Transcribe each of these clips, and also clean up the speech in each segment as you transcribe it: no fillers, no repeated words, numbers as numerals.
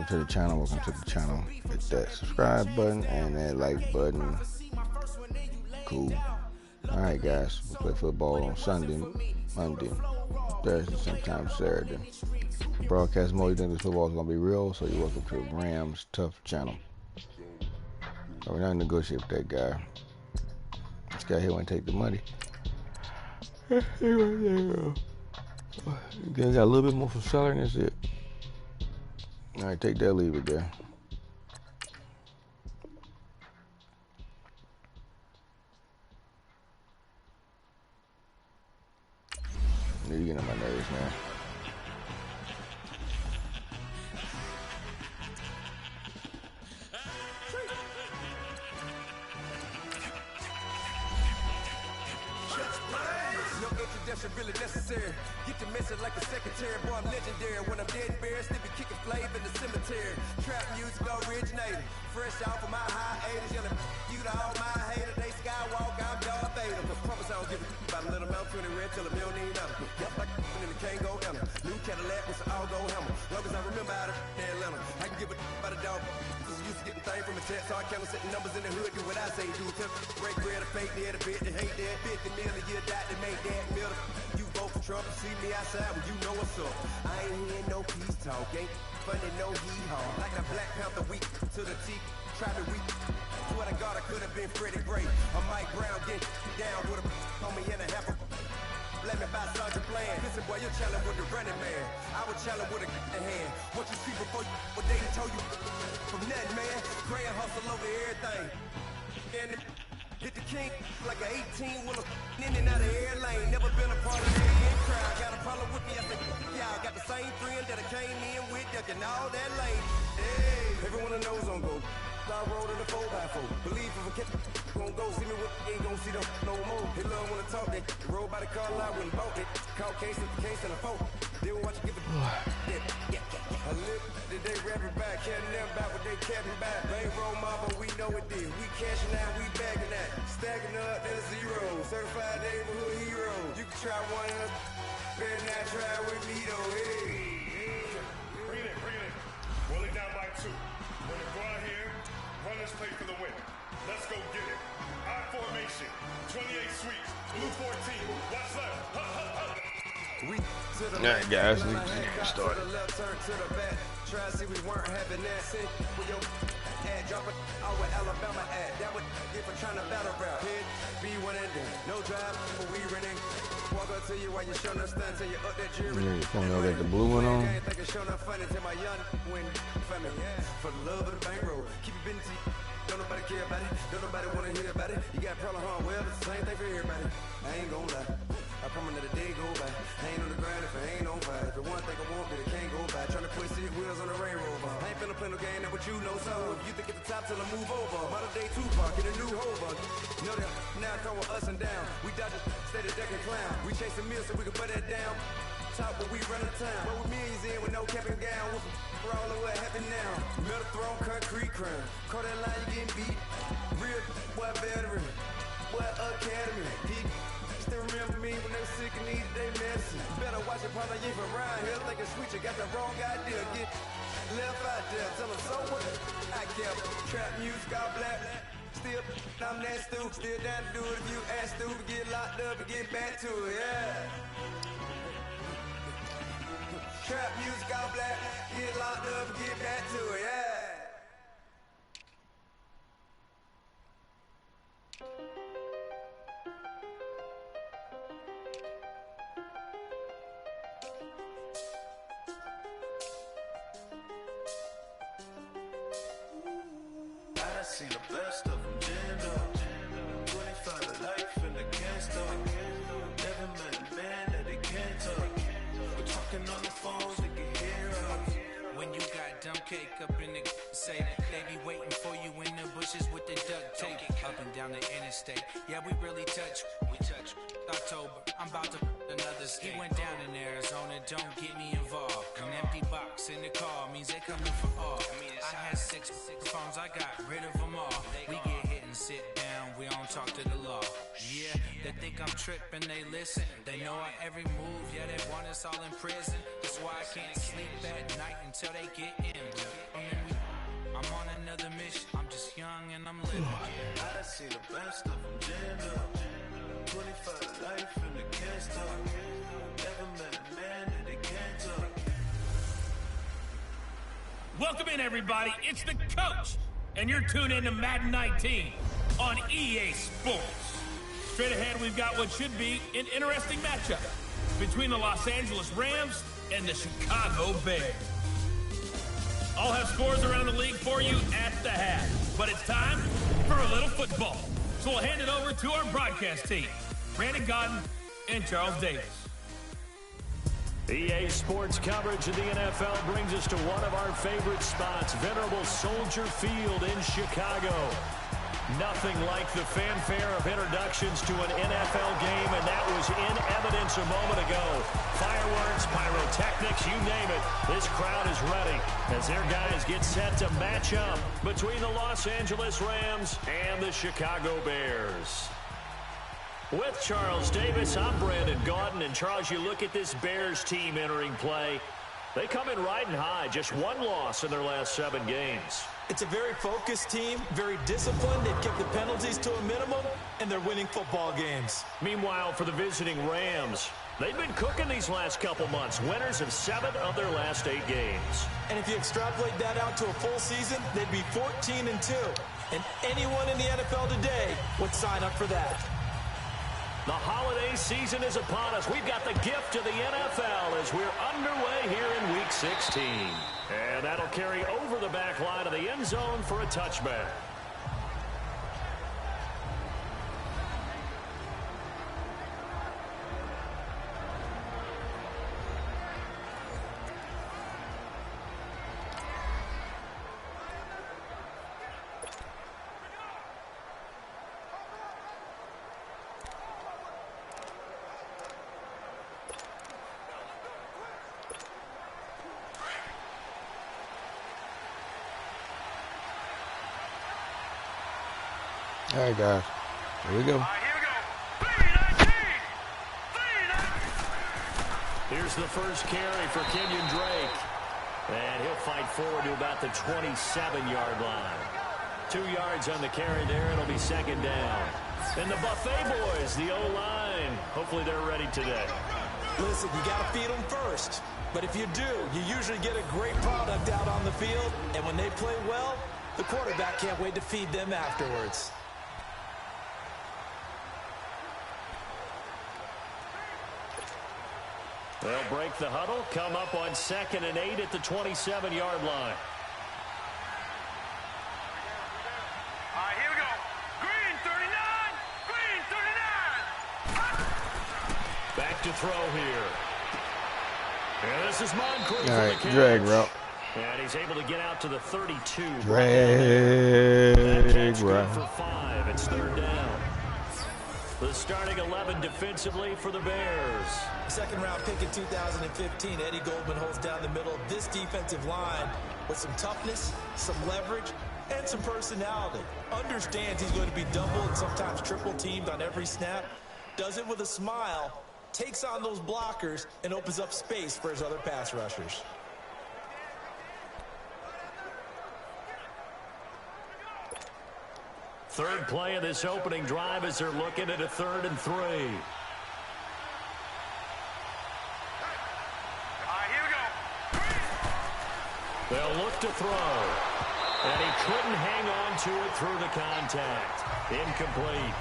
to the channel. Welcome to the channel. Hit that subscribe button and that like button. Cool. Alright, guys. We'll play football on Sunday, Monday, Thursday, sometimes Saturday. Broadcast mode, you think this football is going to be real? So you're welcome to Rams Tough channel. So we're not going to negotiate with that guy. This guy here want to take the money. You got a little bit more for seller and that's it. Alright, take that, leave it there. You're getting on my nerves, man. Really necessary. Get the message like a secretary. Boy, I'm legendary. When I'm dead and buried, still be kicking flavor in the cemetery. Trap music originated. Fresh off of my high 80s. Yelling you to all my haters. They skywalk, I'm Darth Vader. Promise I don't give a about a little amount. 20 red till a million need nothing. Yep, like and the can't go enter. New Cadillac with an all gold hammer. Long as I remember how to Atlanta. I can give a about a dog. Used to getting things from a text, so I count setting numbers in the hood. Do what I say, do. Break bread or fake dead, a bit to hate that. 50 million a year, die to make that middle. You vote for Trump, see me outside when you know what's up. I ain't hearing no peace talk, ain't funny no hee-haw. Like the Black Panther week to the teeth, try to weak. Swear to God, I could have been Freddie Gray. Or Mike Brown get down with a on me and a half a. Let me buy Sergeant Bland. Listen, boy, you're challenged with the running man. I was challenged with a hand. What you see before you, what they told you from nothing, man. Grand hustle over everything. And hit the king like an 18-wheeler in and out of air lane. Never been a part of the in crowd. Got a problem with me, I said, y'all got the same friend that I came in with, ducking all that lane. Hey, everyone knows on go. I rolled in the 4x4. Believe if a kid gon' go see me with ain't gon' see them no more. They love when I talk that. Roll by the car lot when bought it. Caught case of the case and a phone. They will watch you give it. I live did they rapping back, caring them back what they capping back. They ain't roll mob, but we know it did. We cashing out, we bagging that. Stacking up, there's zero. Certified neighborhood hero. You can try one of better not try with me though. Hey. Bring it in. Roll it down by 2. When it go out here, run this play for the win. Let's go get it. I formation, 28 sweeps, blue 14. Watch left. We to the Alright, guys, we get started. Turn to the back. Try to see we weren't having that. Sit with your ad, drop it out with Alabama ad. That would get for trying to battle rap. Hit, be one and done. No drive, but we running. Walk up to you while you showing us stunts till you up that jury. Yeah, you phone got the blue one on. I ain't think it's showing up funny till my young win for me. For the love of the bankroll. Keep it busy. Don't nobody care about it. Don't nobody wanna hear about it. You got a problem, huh? Well, it's the same thing for everybody. I ain't gon' lie. I promise that a day go by. I ain't on the grind if I ain't on fire. If the one thing I want, then it can't go by. Tryna put 6 wheels on the railroad. I ain't finna play no game that what you know. So if you think at the top till I move over. Modern day Tupac in a new hover. Know that now come with us and down. We dodge a steady deck and clown. We chase a meal so we can put that down. Top, but we run out of time. But with millions in with no cap and gown. We're all over what happened now. Metal throne, concrete crown. Call that line, you getting beat. Real, boy, veteran. Boy, academy. He still remember me when they were sick and needed they medicine. Better watch it, partner, you from around here. Thinking sweet, you got the wrong idea. Get left out there. Tell them so what I kept. Trap music, all black. Still, I'm that stupid. Still down to do it if you ask stupid. Get locked up and get back to it, yeah. Trap music, all black. Get locked up and get back to it, yeah. I seen the best of them jammed up. 25 to life in the can't stop. Never met a man that they can't talk. We're talking on the phones, they can hear us. When you got dumb cake up in the say they be waiting for you in the bushes with the duct tape up and down the interstate. Yeah, we really touch. We touch. October, I'm about to another state. He went down in Arizona, don't get me involved. An empty box in the car means they coming for all. I had 6 phones, I got rid of them all. We get hit and sit down, we don't talk to the law. Yeah, they think I'm tripping, they listen. They know our every move, yeah, they want us all in prison. That's why I can't sleep at night until they get in. Welcome in, everybody. It's the coach, and you're tuned in to Madden 19 on EA Sports. Straight ahead, we've got what should be an interesting matchup between the Los Angeles Rams and the Chicago Bears. I'll have scores around the league for you at the half, but it's time for a little football. So we'll hand it over to our broadcast team, Brandon Godden and Charles Davis. EA Sports coverage of the NFL brings us to one of our favorite spots, venerable Soldier Field in Chicago. Nothing like the fanfare of introductions to an NFL game, and that was in evidence a moment ago. Fireworks, pyrotechnics, you name it. This crowd is ready as their guys get set to match up between the Los Angeles Rams and the Chicago Bears. With Charles Davis, I'm Brandon Godden. And Charles, you look at this Bears team entering play. They come in riding high, just one loss in their last 7 games. It's a very focused team, very disciplined. They've kept the penalties to a minimum, and they're winning football games. Meanwhile, for the visiting Rams, they've been cooking these last couple months. Winners of 7 of their last 8 games. And if you extrapolate that out to a full season, they'd be 14-2. And anyone in the NFL today would sign up for that. The holiday season is upon us. We've got the gift of the NFL as we're underway here in Week 16. And that'll carry over the back line of the end zone for a touchback. All right, guys. Here we go. Here's the first carry for Kenyon Drake. And he'll fight forward to about the 27-yard line. 2 yards on the carry there. It'll be second down. And the Buffet boys, the O-line. Hopefully they're ready today. Listen, you got to feed them first. But if you do, you usually get a great product out on the field. And when they play well, the quarterback can't wait to feed them afterwards. They'll break the huddle, come up on 2nd and 8 at the 27-yard line. All right, here we go. Green 39. Green 39. Back to throw here. And this is Moncrief. All right, drag route. And he's able to get out to the 32. Drag route. For 5. It's 3rd down. The starting 11 defensively for the Bears. Second-round pick in 2015, Eddie Goldman holds down the middle of this defensive line with some toughness, some leverage, and some personality. Understands he's going to be double and sometimes triple teamed on every snap. Does it with a smile, takes on those blockers, and opens up space for his other pass rushers. Third play of this opening drive as they're looking at a 3rd and 3. All right, here we go. They'll look to throw. And he couldn't hang on to it through the contact. Incomplete.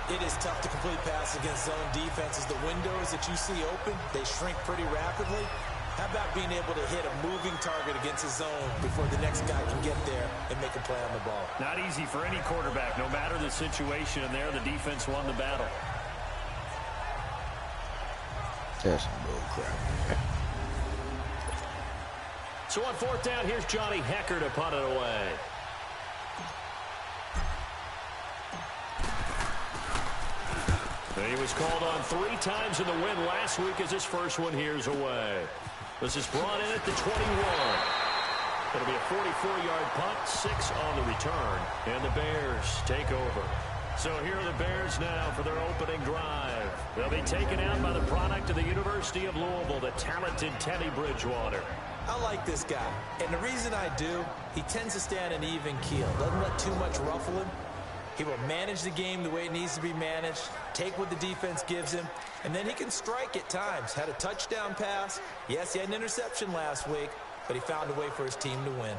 It is tough to complete passes against zone defenses. The windows that you see open, they shrink pretty rapidly. How about being able to hit a moving target against a zone before the next guy can get there and make a play on the ball? Not easy for any quarterback. No matter the situation in there, the defense won the battle. That's some bull crap. So on 4th down, here's Johnny Hecker to punt it away. He was called on 3 times in the win last week as his first one here's away. This is brought in at the 21. It'll be a 44-yard punt, 6 on the return, and the Bears take over. So here are the Bears now for their opening drive. They'll be taken out by the product of the University of Louisville, the talented Teddy Bridgewater. I like this guy, and the reason I do, he tends to stay on an even keel. Doesn't let too much ruffle him. He will manage the game the way it needs to be managed, take what the defense gives him, and then he can strike at times. Had a touchdown pass. Yes, he had an interception last week, but he found a way for his team to win.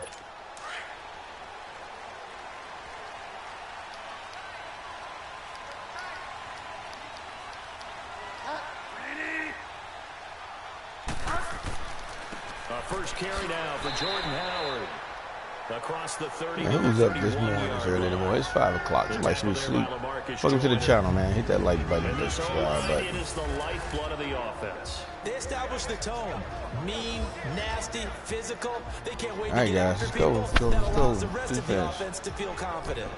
First carry now for Jordan Howard. Across the 30. Man, he was up this morning, early in the morning. It's 5 o'clock. Somebody should be asleep. Welcome to the channel, man. Hit that like button. Hit subscribe button. It is the lifeblood of the offense. They established the tone. Mean, nasty, physical. They can't wait to get guys, after go, people. That allows the rest of the defense. offense to feel confident.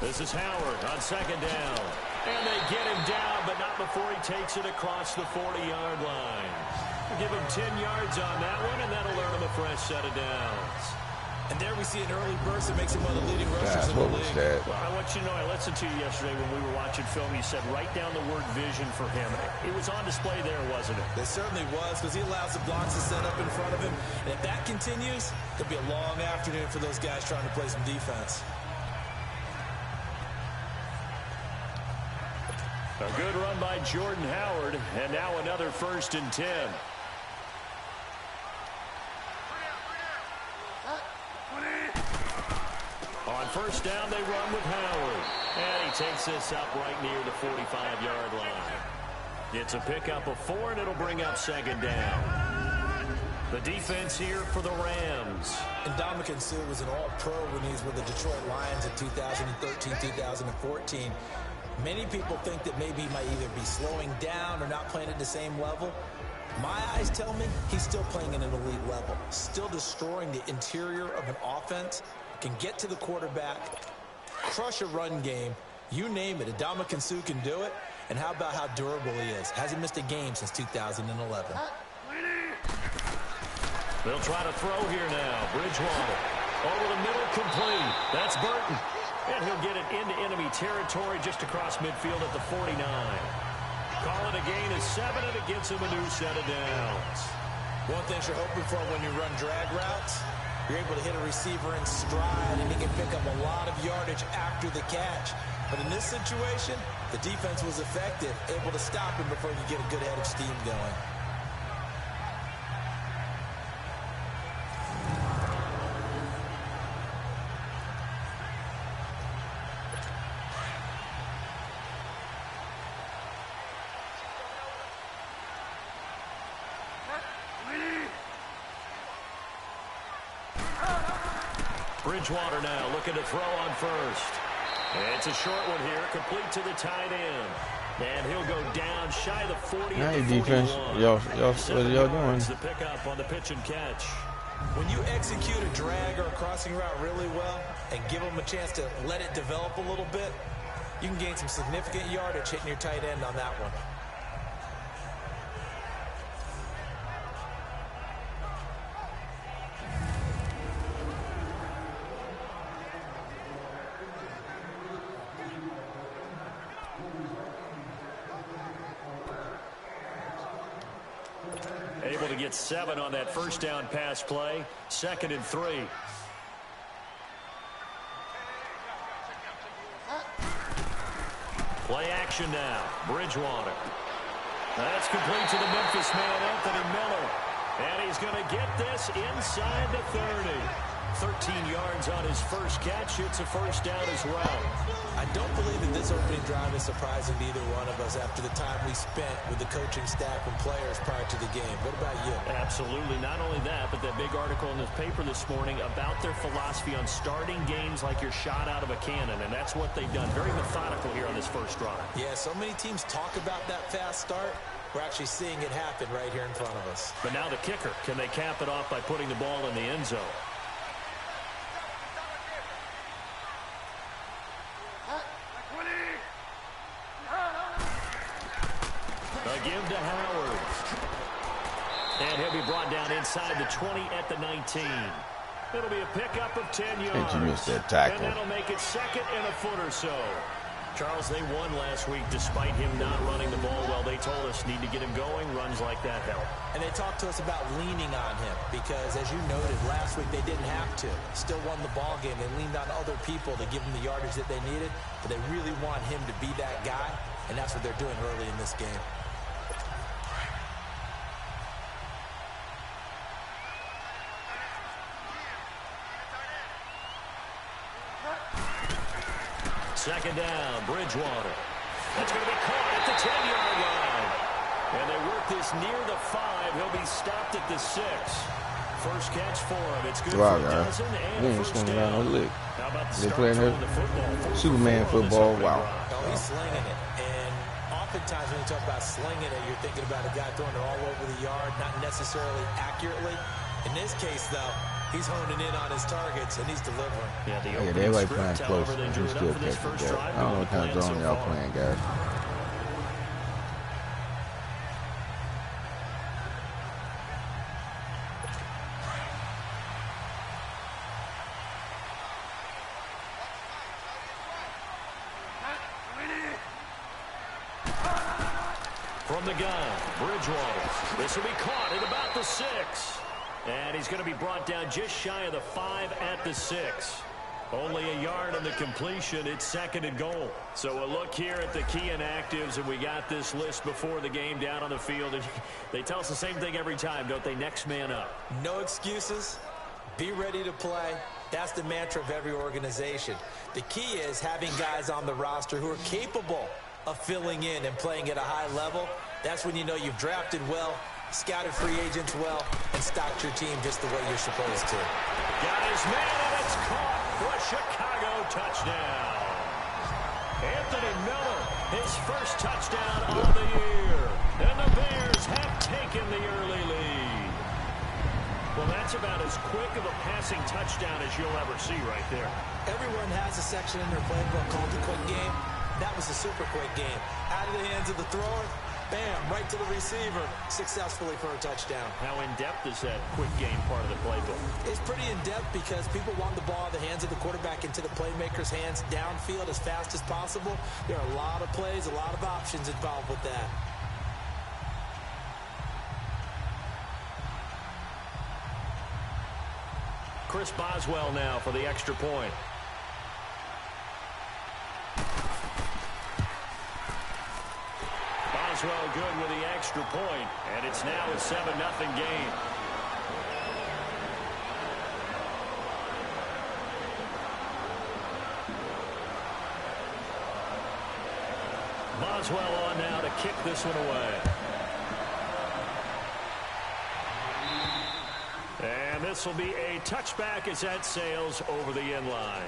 This is Howard on second down. And they get him down, but not before he takes it across the 40-yard line. Give him 10 yards on that one, and that'll earn him a fresh set of downs. And there we see an early burst that makes him one of the leading rushers in the league. Well, I want you to know, I listened to you yesterday when we were watching film. You said write down the word vision for him. It was on display there, wasn't it? It certainly was, because he allows the blocks to set up in front of him. And if that continues, it'll be a long afternoon for those guys trying to play some defense. A good run by Jordan Howard, and now another 1st and 10. On first down, they run with Howard. And he takes this up right near the 45-yard line. It's a pickup of 4, and it'll bring up second down. The defense here for the Rams. And Ndamukong Suh was an all-pro when he was with the Detroit Lions in 2013, 2014. Many people think that maybe he might either be slowing down or not playing at the same level. My eyes tell me he's still playing at an elite level, still destroying the interior of an offense, can get to the quarterback, crush a run game, you name it. Ndamukong Suh can do it. And how about how durable he is? Hasn't missed a game since 2011. They'll try to throw here now. Bridgewater over the middle, complete. That's Burton. And he'll get it into enemy territory just across midfield at the 49. Call it a gain of 7, and it gets him a new set of downs. One thing you're hoping for when you run drag routes, you're able to hit a receiver in stride, and he can pick up a lot of yardage after the catch. But in this situation, the defense was effective, able to stop him before he could get a good head of steam going. Bridgewater now looking to throw on first. It's a short one here, complete to the tight end. And he'll go down shy of the 40. Hey, defense. Y'all, what are y'all doing? The pickup on the pitch and catch. When you execute a drag or a crossing route really well and give them a chance to let it develop a little bit, you can gain some significant yardage hitting your tight end on that one. Able to get 7 on that first down pass play. 2nd and 3. Play action now. Bridgewater. That's complete to the Memphis man, Anthony Miller. And he's going to get this inside the 30. 13 yards on his first catch. It's a first down as well. I don't believe that this opening drive is surprising to either one of us after the time we spent with the coaching staff and players prior to the game. What about you? Absolutely. Not only that, but that big article in the paper this morning about their philosophy on starting games like you're shot out of a cannon, and that's what they've done. Very methodical here on this first drive. Yeah, so many teams talk about that fast start. We're actually seeing it happen right here in front of us. But now the kicker. Can they cap it off by putting the ball in the end zone? A give to Howard. And he'll be brought down inside the 20 at the 19. It'll be a pickup of 10 yards. I think you missed that tackle. And that'll make it second and a foot or so. Charles, they won last week despite him not running the ball well. They told us need to get him going. Runs like that help. And they talked to us about leaning on him because, as you noted, last week they didn't have to. Still won the ball game. They leaned on other people to give them the yardage that they needed, but they really want him to be that guy, and that's what they're doing early in this game. Second down, Bridgewater. That's going to be caught at the 10-yard line. And they work this near the 5. He'll be stopped at the 6. First catch for him. It's good for a dozen and a first down. How about the start throwing the football? Superman football, wow. Oh, he's slinging it. And oftentimes when you talk about slinging it, you're thinking about a guy throwing it all over the yard, not necessarily accurately. In this case, though, he's honing in on his targets, and he's delivering. Yeah, everybody playing close. He's still catching that. I don't know what kind of zone y'all playing, guys. From the gun, Bridgewater. This will be caught at about the 6. And he's going to be brought down just shy of the 5 at the 6. Only a yard on the completion. It's second and goal. So a look here at the key inactives, and we got this list before the game down on the field. And they tell us the same thing every time, don't they? Next man up. No excuses. Be ready to play. That's the mantra of every organization. The key is having guys on the roster who are capable of filling in and playing at a high level. That's when you know you've drafted well, scouted free agents well, and stocked your team just the way you're supposed to. Got his man, and it's caught for a Chicago touchdown. Anthony Miller, his first touchdown of the year. And the Bears have taken the early lead. Well, that's about as quick of a passing touchdown as you'll ever see right there. Everyone has a section in their playbook called the quick game. That was a super quick game. Out of the hands of the thrower, bam, right to the receiver, successfully for a touchdown. How in-depth is that quick game part of the playbook? It's pretty in-depth because people want the ball in the hands of the quarterback into the playmaker's hands downfield as fast as possible. There are a lot of plays, a lot of options involved with that. Chris Boswell now for the extra point. Boswell good with the extra point, and it's now a 7-0 game. Boswell on now to kick this one away. And this will be a touchback as that sails over the end line.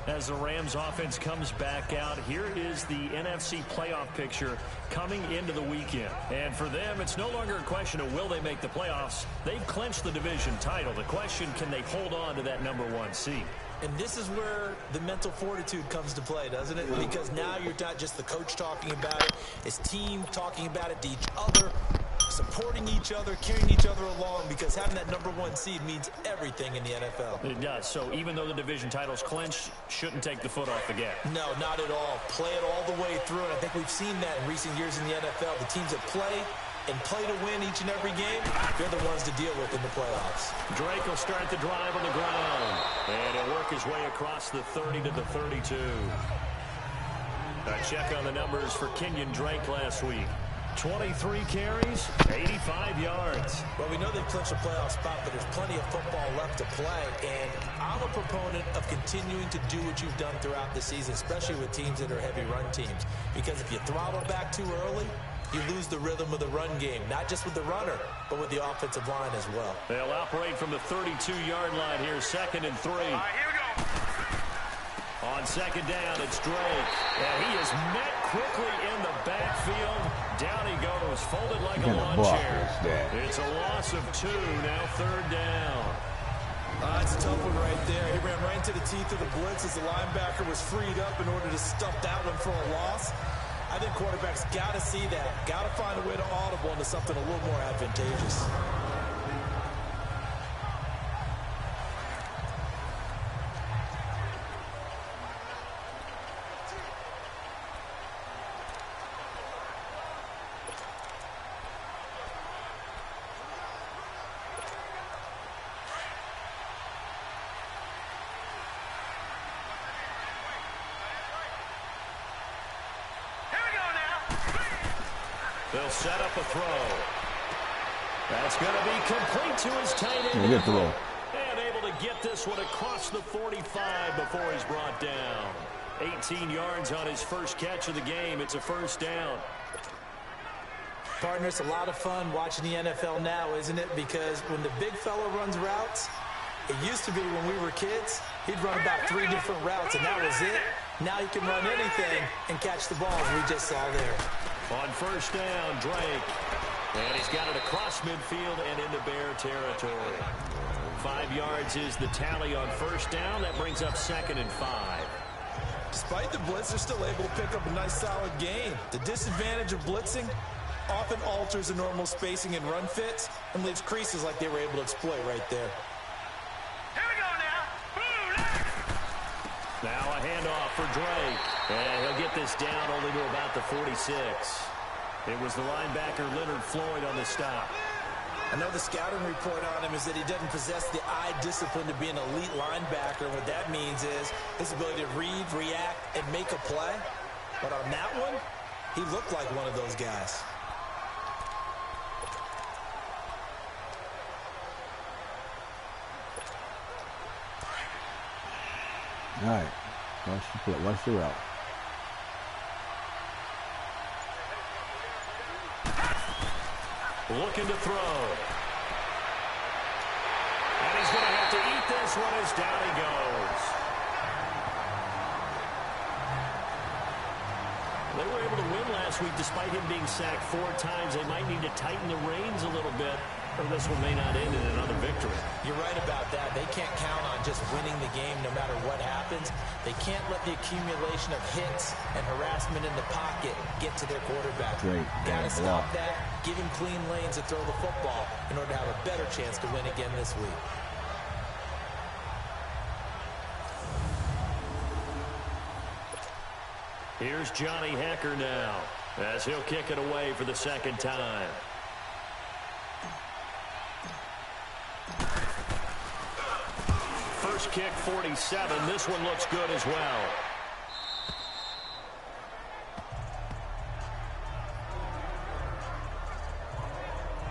As the Rams offense comes back out, here is the NFC playoff picture coming into the weekend. And for them, it's no longer a question of will they make the playoffs. They've clinched the division title. The question, can they hold on to that #1 seed? And this is where the mental fortitude comes to play, doesn't it? Because now you're not just the coach talking about it, it's team talking about it to each other, supporting each other, carrying each other along, because having that #1 seed means everything in the NFL. It does. So even though the division title's clinched, shouldn't take the foot off the gas. No, not at all. Play it all the way through, and I think we've seen that in recent years in the NFL. The teams that play and play to win each and every game, they're the ones to deal with in the playoffs. Drake will start the drive on the ground, and he'll work his way across the 30 to the 32. A check on the numbers for Kenyon Drake last week. 23 carries, 85 yards. Well, we know they've clinched a playoff spot, but there's plenty of football left to play, and I'm a proponent of continuing to do what you've done throughout the season, especially with teams that are heavy run teams, because if you throttle back too early, you lose the rhythm of the run game, not just with the runner, but with the offensive line as well. They'll operate from the 32-yard line here, 2nd and 3. All right, here we go. On second down, it's Drake. And he is met quickly in the backfield. Down he goes, folded like a lawn chair. It's a loss of 2, now 3rd down. It's a tough one right there. He ran right into the teeth of the blitz as the linebacker was freed up in order to stuff that one for a loss. I think quarterbacks got to see that. Got to find a way to audible into something a little more advantageous. They'll set up a throw. That's going to be complete to his tight end. Good throw. And able to get this one across the 45 before he's brought down. 18 yards on his first catch of the game. It's a first down. Partner, it's a lot of fun watching the NFL now, isn't it? Because when the big fella runs routes, it used to be when we were kids, he'd run about 3 different routes, and that was it. Now he can run anything and catch the ball, as we just saw there. On first down, Drake. And he's got it across midfield and into Bear territory. 5 yards is the tally on first down. That brings up 2nd and 5. Despite the blitz, they're still able to pick up a nice, solid gain. The disadvantage of blitzing often alters the normal spacing and run fits and leaves creases like they were able to exploit right there. Here we go now. Now a handoff for Drake. And he'll get this down only to about the 46. It was the linebacker Leonard Floyd on the stop. I know the scouting report on him is that he doesn't possess the eye discipline to be an elite linebacker. What that means is his ability to read, react, and make a play. But on that one, he looked like one of those guys. All right. Watch the route. Looking to throw. And he's going to have to eat this one as down he goes. They were able to win last week despite him being sacked 4 times. They might need to tighten the reins a little bit, or this one may not end in another victory. You're right about that. They can't count on just winning the game no matter what happens. They can't let the accumulation of hits and harassment in the pocket get to their quarterback. Got to stop that, give him clean lanes to throw the football in order to have a better chance to win again this week. Here's Johnny Hecker now, as he'll kick it away for the 2nd time. First kick, 47. This one looks good as well.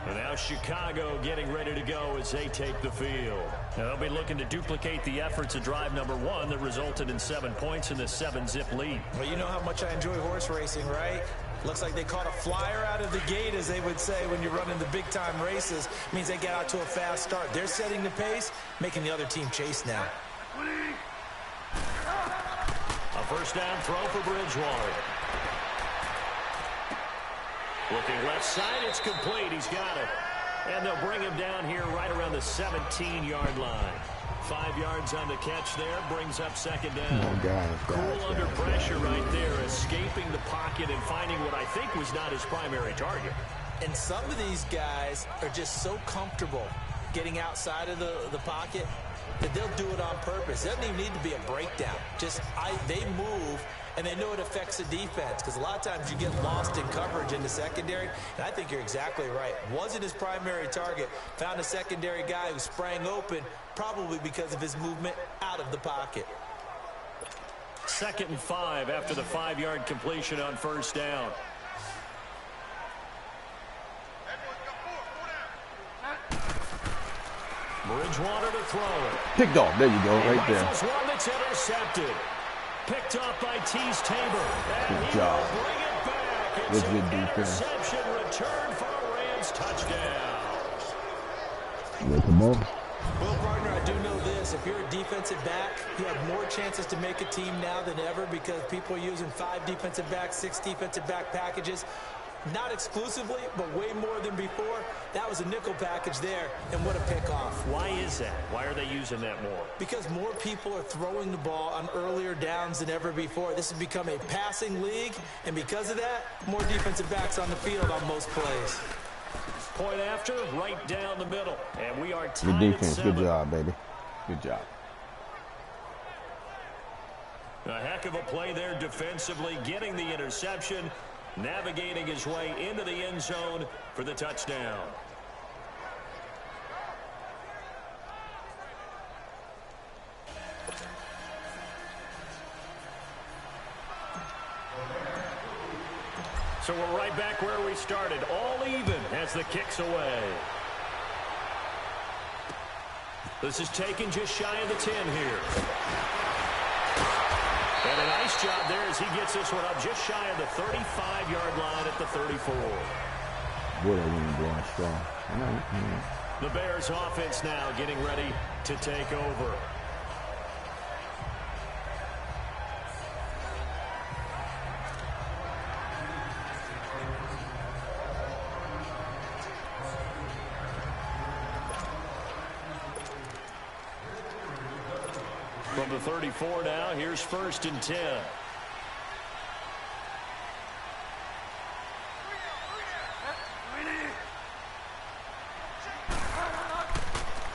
And now Chicago getting ready to go as they take the field. Now they'll be looking to duplicate the efforts of drive number 1 that resulted in 7 points in this 7-zip lead. Well, you know how much I enjoy horse racing, right? Looks like they caught a flyer out of the gate, as they would say when you're running the big-time races. It means they get out to a fast start. They're setting the pace, making the other team chase now. A first down throw for Bridgewater. Looking left side, it's complete. He's got it. And they'll bring him down here right around the 17-yard line. 5 yards on the catch there, brings up 2nd down. Cool under pressure right there, escaping the pocket and finding what I think was not his primary target. And some of these guys are just so comfortable getting outside of the pocket that they'll do it on purpose. It doesn't even need to be a breakdown. They move, and they know it affects the defense, because a lot of times you get lost in coverage in the secondary, and I think you're exactly right. Wasn't his primary target. Found a secondary guy who sprang open, probably because of his movement out of the pocket. 2nd and 5 after the 5-yard completion on first down. Bridgewater to throw it. Picked off. There you go, right there. One that's intercepted. Picked off by Tease Tabor. Good job. Bring it back. It's good defense. Interception return for a Rams touchdown. Come on. Well, partner, I do know this. If you're a defensive back, you have more chances to make a team now than ever, because people are using 5 defensive backs, 6 defensive back packages. Not exclusively, but way more than before. That was a nickel package there, and what a pickoff. Why is that? Why are they using that more? Because more people are throwing the ball on earlier downs than ever before. This has become a passing league, and because of that, more defensive backs on the field on most plays. Point after, right down the middle. And we are tied Good defense. at 7. Good job, baby. Good job. A heck of a play there defensively, getting the interception, navigating his way into the end zone for the touchdown. So we're right back where we started, all even as the kick's away. This is taken just shy of the 10 here. And a nice job there as he gets this one up just shy of the 35-yard line at the 34. Boy, that wing blowing strong. The Bears offense now getting ready to take over. From the 34 now, here's 1st and 10.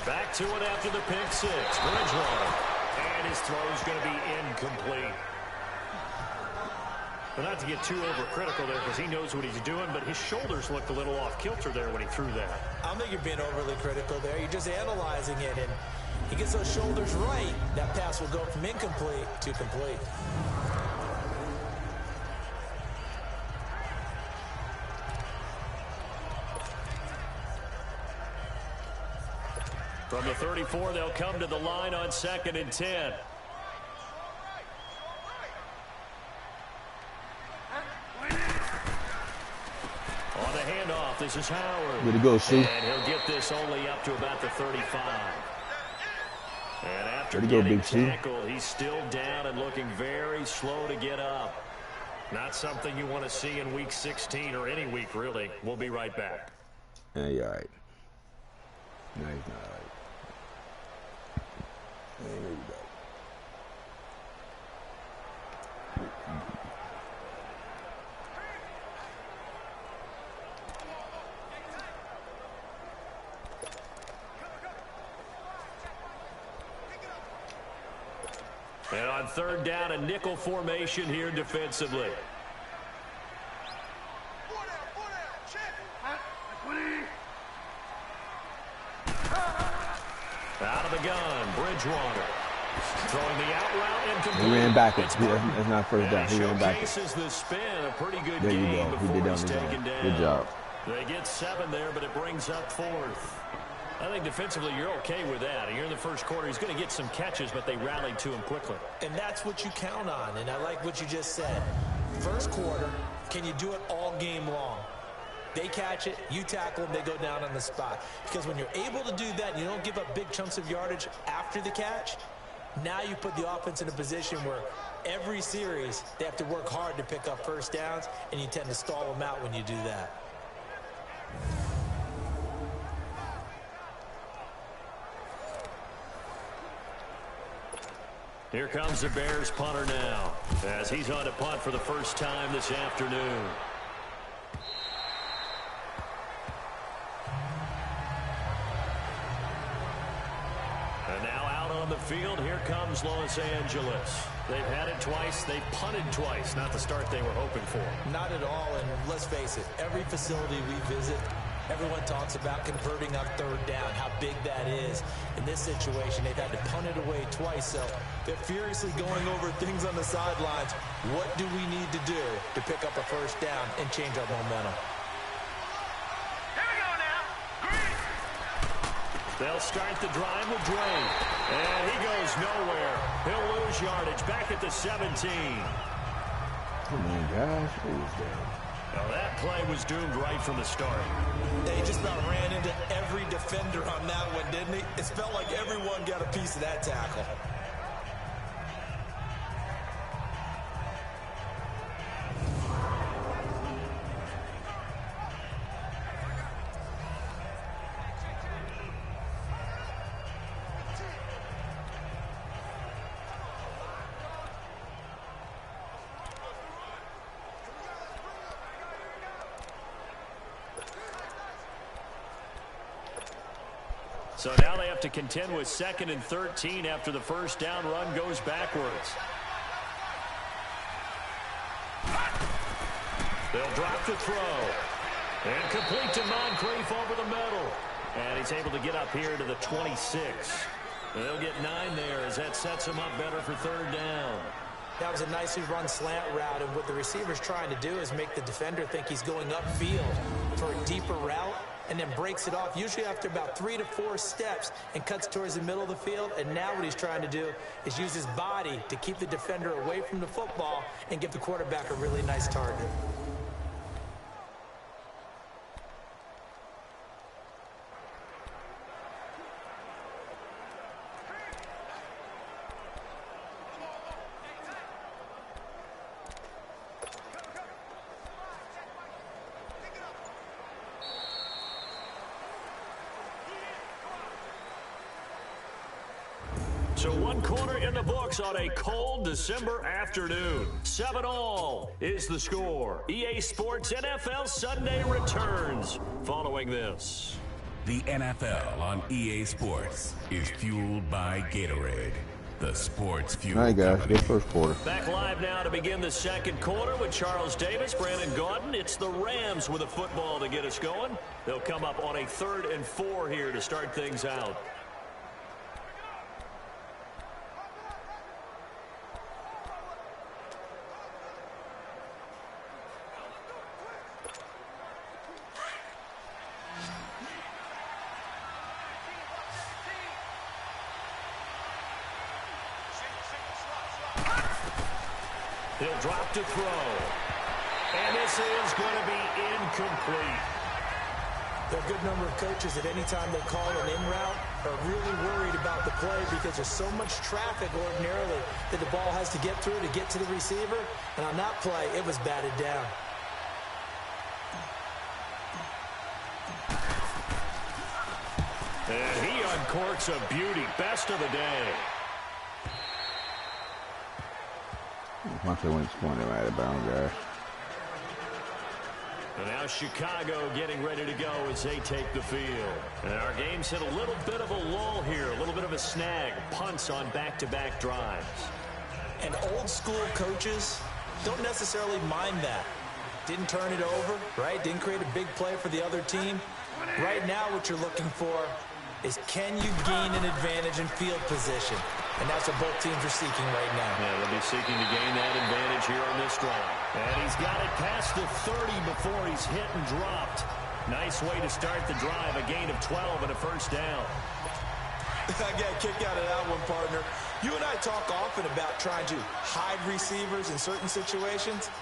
Back to it after the pick 6. Bridgewater. And his throw's going to be incomplete. Well, not to get too overcritical there because he knows what he's doing, but his shoulders looked a little off kilter there when he threw that. I don't think you're being overly critical there. You're just analyzing it, and he gets those shoulders right. That pass will go from incomplete to complete. From the 34, they'll come to the line on 2nd and 10. On the handoff, this is Howard. Way to go, Sue. And he'll get this only up to about the 35. And after Way to go, getting Big Sue. tackled, he's still down and looking very slow to get up. Not something you want to see in Week 16 or any week, really. We'll be right back. Yeah, you're all right. No, he's not all right. There you go. And on 3rd down, a nickel formation here defensively. Out of the gun, Bridgewater. Throwing the out route incomplete. He ran backwards. That's not 1st down. He ran backwards. Showcases the spin. A pretty good There you game go. He before did that on he's his taken own. down. Good job. They get 7 there, but it brings up 4th. I think defensively you're okay with that. Here in the first quarter, he's going to get some catches, but they rallied to him quickly. And that's what you count on, and I like what you just said. First quarter, can you do it all game long? They catch it, you tackle them, they go down on the spot. Because when you're able to do that and you don't give up big chunks of yardage after the catch, now you put the offense in a position where every series they have to work hard to pick up 1st downs, and you tend to stall them out when you do that. Here comes the Bears punter now as he's on to punt for the first time this afternoon. And now out on the field, here comes Los Angeles. They've had it twice. They've punted twice. Not the start they were hoping for. Not at all, and let's face it, every facility we visit, everyone talks about converting on 3rd down, how big that is. In this situation, they've had to punt it away twice, so they're furiously going over things on the sidelines. What do we need to do to pick up a 1st down and change our momentum? They'll start the drive with Dre. And he goes nowhere. He'll lose yardage back at the 17. Come on, guys. What was that? Now that play was doomed right from the start. They just about ran into every defender on that one, didn't he? It felt like everyone got a piece of that tackle. So now they have to contend with 2nd and 13 after the first down run goes backwards. They'll drop the throw. And complete to Moncrief over the middle. And he's able to get up here to the 26. They'll get 9 there as that sets him up better for 3rd down. That was a nicely run slant route, and what the receiver's trying to do is make the defender think he's going upfield for a deeper route, and then breaks it off, usually after about 3 to 4 steps, and cuts towards the middle of the field. And now what he's trying to do is use his body to keep the defender away from the football and give the quarterback a really nice target. So 1 quarter in the books on a cold December afternoon. 7-all is the score. EA Sports NFL Sunday returns following this. The NFL on EA Sports is fueled by Gatorade, the sports fuel. All right, guys, company. good first quarter. Back live now to begin the 2nd quarter with Charles Davis, Brandon Gaudin. It's the Rams with a football to get us going. They'll come up on a 3rd and 4 here to start things out. He'll drop to throw. And this is going to be incomplete. There are a good number of coaches at any time they call an in route are really worried about the play because there's so much traffic ordinarily that the ball has to get through to get to the receiver. And on that play, it was batted down. And he uncorks a beauty. Best of the day. Once when it's pointed right about, guys. And now Chicago getting ready to go as they take the field. And our game's hit a little bit of a lull here, a little bit of a snag. Punts on back-to-back drives. And old school coaches don't necessarily mind that. Didn't turn it over, right? Didn't create a big play for the other team. Right now what you're looking for is can you gain an advantage in field position? And that's what both teams are seeking right now. Yeah, they'll be seeking to gain that advantage here on this drive. And he's got it past the 30 before he's hit and dropped. Nice way to start the drive, a gain of 12 and a first down. I got a kick out of that one, partner. You and I talk often about trying to hide receivers in certain situations,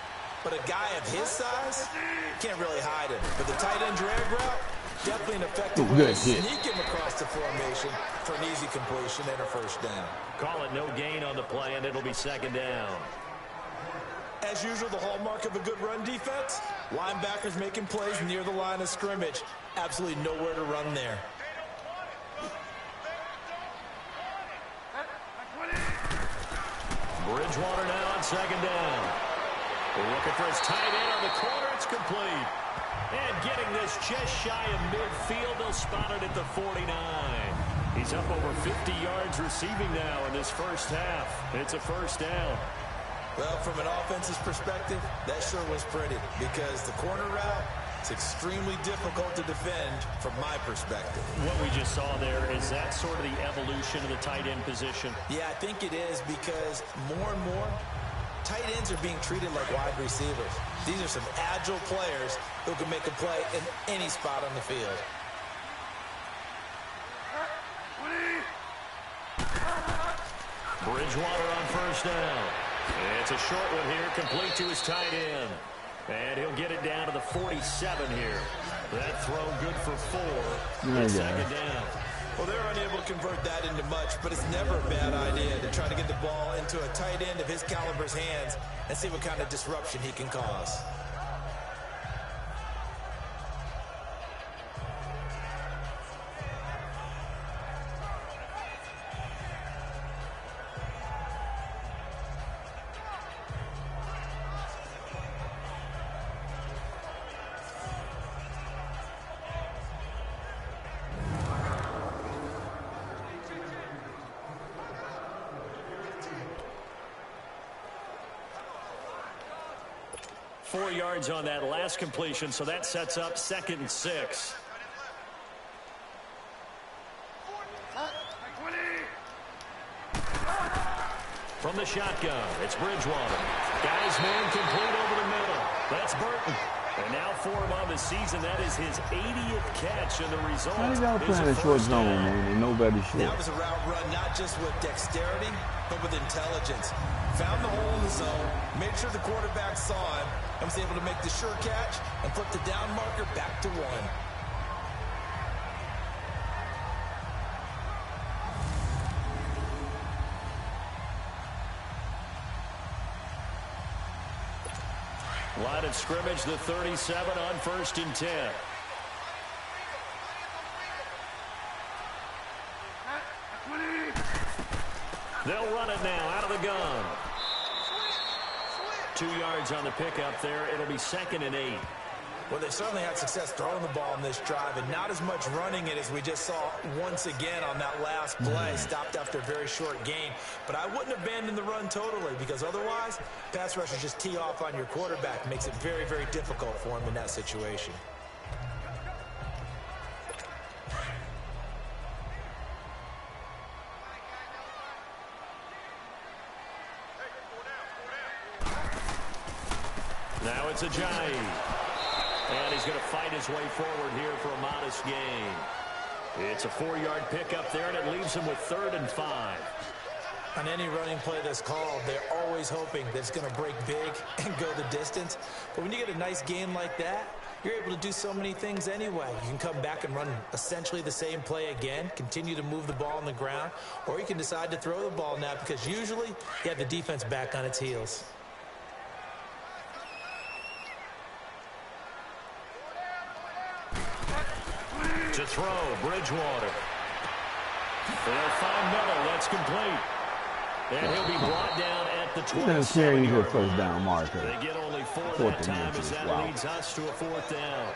but a guy of his size can't really hide him. But the tight end drag route, definitely an effective way to sneak him across the formation for an easy completion and a first down. Call it no gain on the play, and it'll be 2nd down. As usual, the hallmark of a good run defense, linebackers making plays near the line of scrimmage. Absolutely nowhere to run there. Bridgewater now on 2nd down. We're looking for his tight end on the corner. It's complete. And getting this just shy of midfield, they'll spot it at the 49. He's up over 50 yards receiving now in this first half. It's a first down. Well, from an offensive perspective, that sure was pretty because the corner route is extremely difficult to defend from my perspective. What we just saw there, is that sort of the evolution of the tight end position? Yeah, I think it is because more and more, tight ends are being treated like wide receivers. These are some agile players who can make a play in any spot on the field. Bridgewater on first down. It's a short one here, complete to his tight end. And he'll get it down to the 47 here. That throw good for 4. And 2nd down. Well, they're unable to convert that into much, but it's never a bad idea to try to get the ball into a tight end of his caliber's hands and see what kind of disruption he can cause. 4 yards on that last completion, so that sets up 2nd and 6. From the shotgun, it's Bridgewater. Got his man complete over the middle. That's Burton. And now for him on the season, that is his 80th catch, and the result is a short zone, man, and nobody short. That was a route run not just with dexterity, but with intelligence. Found the hole in the zone, made sure the quarterback saw him, and was able to make the sure catch and flip the down marker back to 1. Line of scrimmage, the 37 on 1st and 10. They'll run it now out of the gun. 2 yards on the pickup there. It'll be 2nd and 8. Well, they certainly had success throwing the ball in this drive, and not as much running it as we just saw once again on that last play. Stopped after a very short gain. But I wouldn't abandon the run totally, because otherwise, pass rushers just tee off on your quarterback. Makes it very, very difficult for him in that situation. Now it's Ajayi. And he's going to fight his way forward here for a modest gain. It's a 4-yard pickup there, and it leaves him with 3rd and 5. On any running play that's called, they're always hoping that it's going to break big and go the distance. But when you get a nice gain like that, you're able to do so many things anyway. You can come back and run essentially the same play again, continue to move the ball on the ground, or you can decide to throw the ball now because usually you have the defense back on its heels. To throw, Bridgewater. They'll find Miller. That's complete. And he'll be brought down at the 27-yard line. First down marker. They get only 4 that time as that leads us to a 4th down.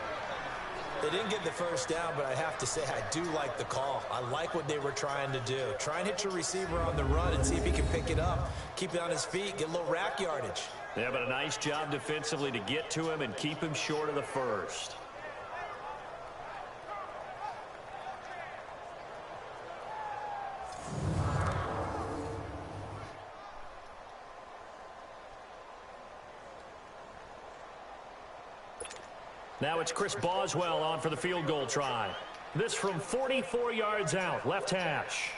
They didn't get the first down, but I have to say I do like the call. I like what they were trying to do. Try and hit your receiver on the run and see if he can pick it up. Keep it on his feet, get a little rack yardage. Yeah, but a nice job defensively to get to him and keep him short of the first. Now it's Chris Boswell on for the field goal try. This from 44 yards out, left hash.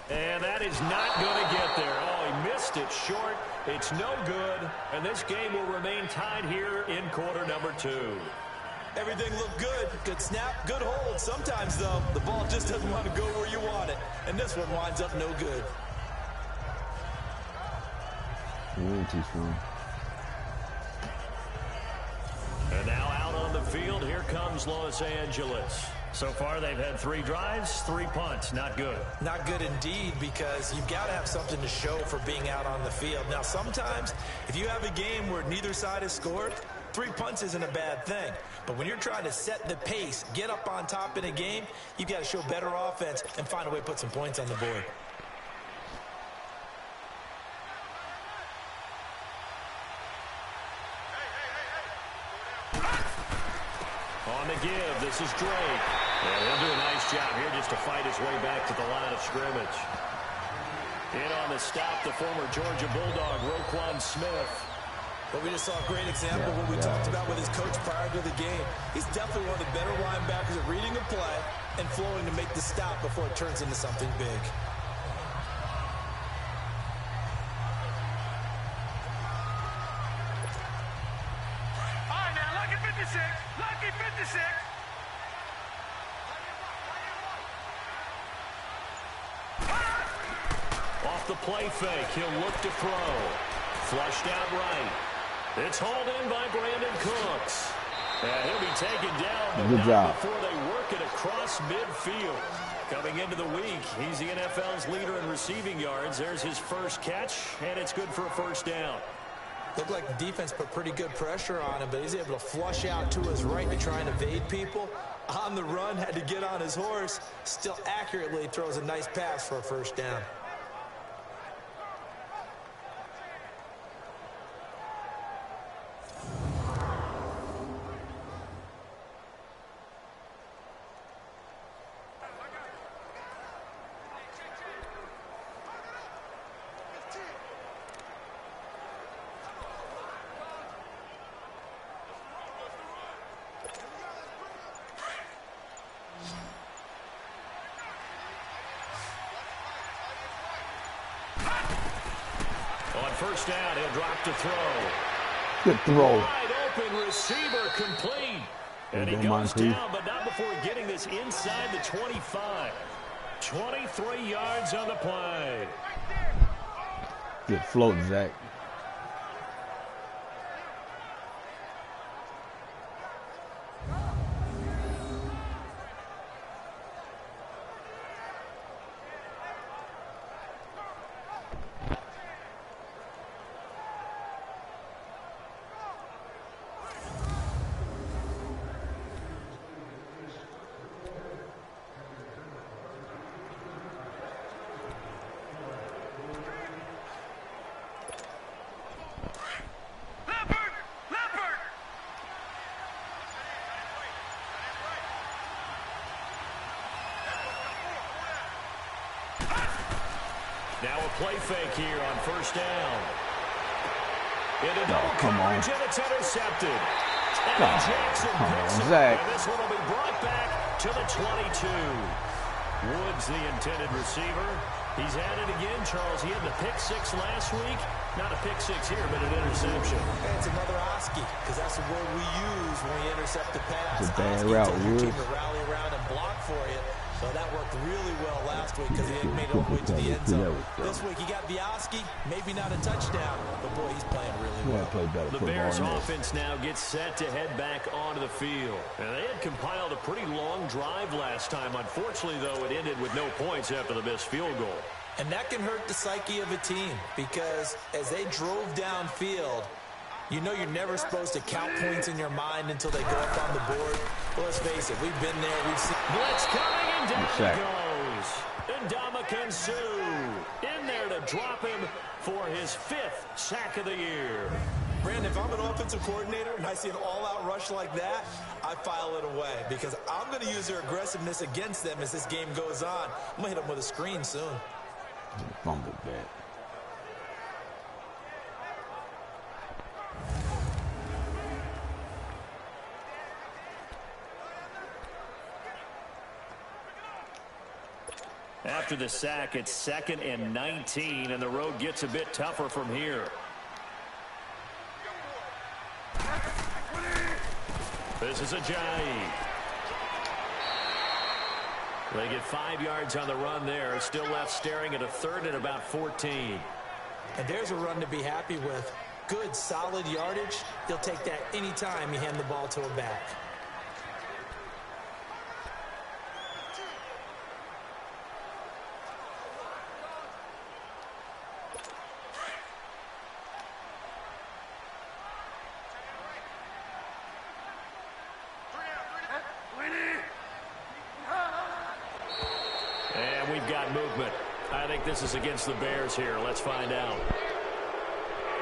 And that is not going to get there. Oh, he missed it short. It's no good. And this game will remain tied here in quarter number 2. Everything looked good. Good snap, good hold. Sometimes, though, the ball just doesn't want to go where you want it. And this one winds up no good. Too strong. And now out on the field, here comes Los Angeles. So far, they've had 3 drives, 3 punts. Not good. Not good indeed, because you've got to have something to show for being out on the field. Now, sometimes, if you have a game where neither side has scored, 3 punts isn't a bad thing. But when you're trying to set the pace, get up on top in a game, you've got to show better offense and find a way to put some points on the board. On the give, this is Drake. And he'll do a nice job here just to fight his way back to the line of scrimmage. In on the stop, the former Georgia Bulldog, Roquan Smith. But we just saw a great example of what we talked about with his coach prior to the game. He's definitely one of the better linebackers at reading a play and flowing to make the stop before it turns into something big. Lucky 56. Off the play fake, he'll look to throw. Flushed out right. It's hauled in by Brandon Cooks. And he'll be taken down, but Good job. Before they work it across midfield. Coming into the week, he's the NFL's leader in receiving yards. There's his first catch, and it's good for a first down. Looked like the defense put pretty good pressure on him, but he's able to flush out to his right to try and evade people. On the run, had to get on his horse. Still accurately throws a nice pass for a first down. first down. He'll drop to throw. Good throw. Wide open receiver complete. And he goes down, but not before getting this inside the 25. 23 yards on the play. Good float, Zach. Now a play fake here on first down. Into double coverage, and it's intercepted. Come on, Zach. And this one will be brought back to the 22. Woods, the intended receiver. He's at it again, Charles. He had the pick six last week. Not a pick six here, but an interception. And it's another Oski, because that's the word we use when we intercept the pass. It's a bad Oski route, told your team Woods. to rally around and block for you. So that worked really well last week because he made it all the way to the end zone. This week he got the Oski, maybe not a touchdown, but boy, he's playing really well. Play better the football Bears than offense now gets set to head back onto the field. And they had compiled a pretty long drive last time. Unfortunately, though, it ended with no points after the missed field goal. And that can hurt the psyche of a team because as they drove downfield, you know you're never supposed to count points in your mind until they go up on the board. Well, let's face it, we've been there, we've seen. Blitz coming, and down he goes. Ndamukong Suh in there to drop him for his 5th sack of the year. Brandon, if I'm an offensive coordinator and I see an all-out rush like that, I file it away because I'm going to use their aggressiveness against them as this game goes on. I'm going to hit them with a screen soon. Fumbled that. After the sack, it's 2nd and 19, and the road gets a bit tougher from here. This is Ajayi. They get 5 yards on the run there. Still left staring at a 3rd and about 14. And there's a run to be happy with. Good, solid yardage. He'll take that anytime you hand the ball to a back. And we've got movement. I think this is against the Bears here. Let's find out.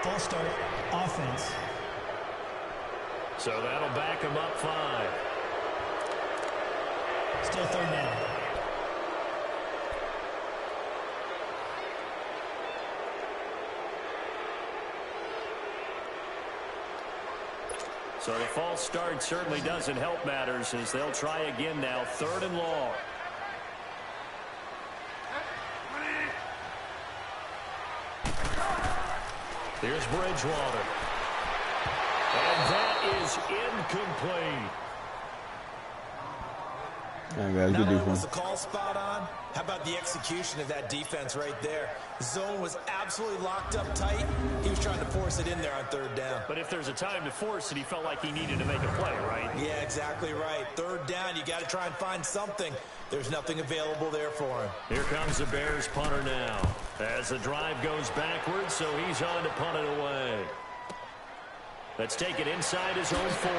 False start, offense. So that'll back them up 5. Still 3rd down. So the false start certainly doesn't help matters as they'll try again now. 3rd and long. Here's Bridgewater. And that is incomplete. Not only was the call spot on, how about the execution of that defense right there? The zone was absolutely locked up tight. He was trying to force it in there on 3rd down. But if there's a time to force it, he felt like he needed to make a play, right? Yeah, exactly right. 3rd down, you got to try and find something. There's nothing available there for him. Here comes the Bears punter now. As the drive goes backwards, so he's on to punt it away. Let's take it inside his own 40.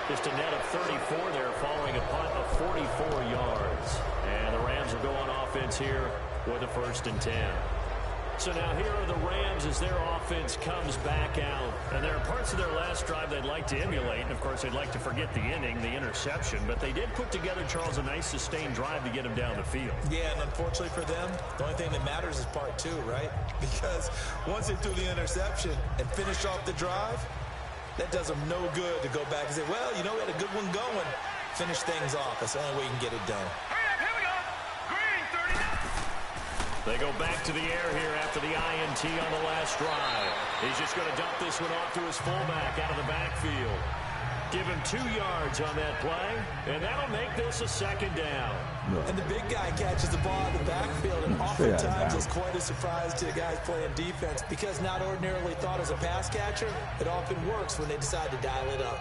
Just a net of 34 there following a punt of 44 yards. And the Rams will go on offense here with a 1st and 10. So now here are the Rams as their offense comes back out. And there are parts of their last drive they'd like to emulate. And, of course, they'd like to forget the inning, the interception. But they did put together, Charles, a nice sustained drive to get him down the field. Yeah, and unfortunately for them, the only thing that matters is part 2, right? Because once they threw the interception and finished off the drive, that does them no good to go back and say, well, you know, we had a good one going. Finish things off. That's the only way you can get it done. They go back to the air here after the INT on the last drive. He's just going to dump this one off to his fullback out of the backfield. Give him 2 yards on that play, and that'll make this a second down. And the big guy catches the ball in the backfield, and oftentimes it's quite a surprise to the guys playing defense because not ordinarily thought as a pass catcher, it often works when they decide to dial it up.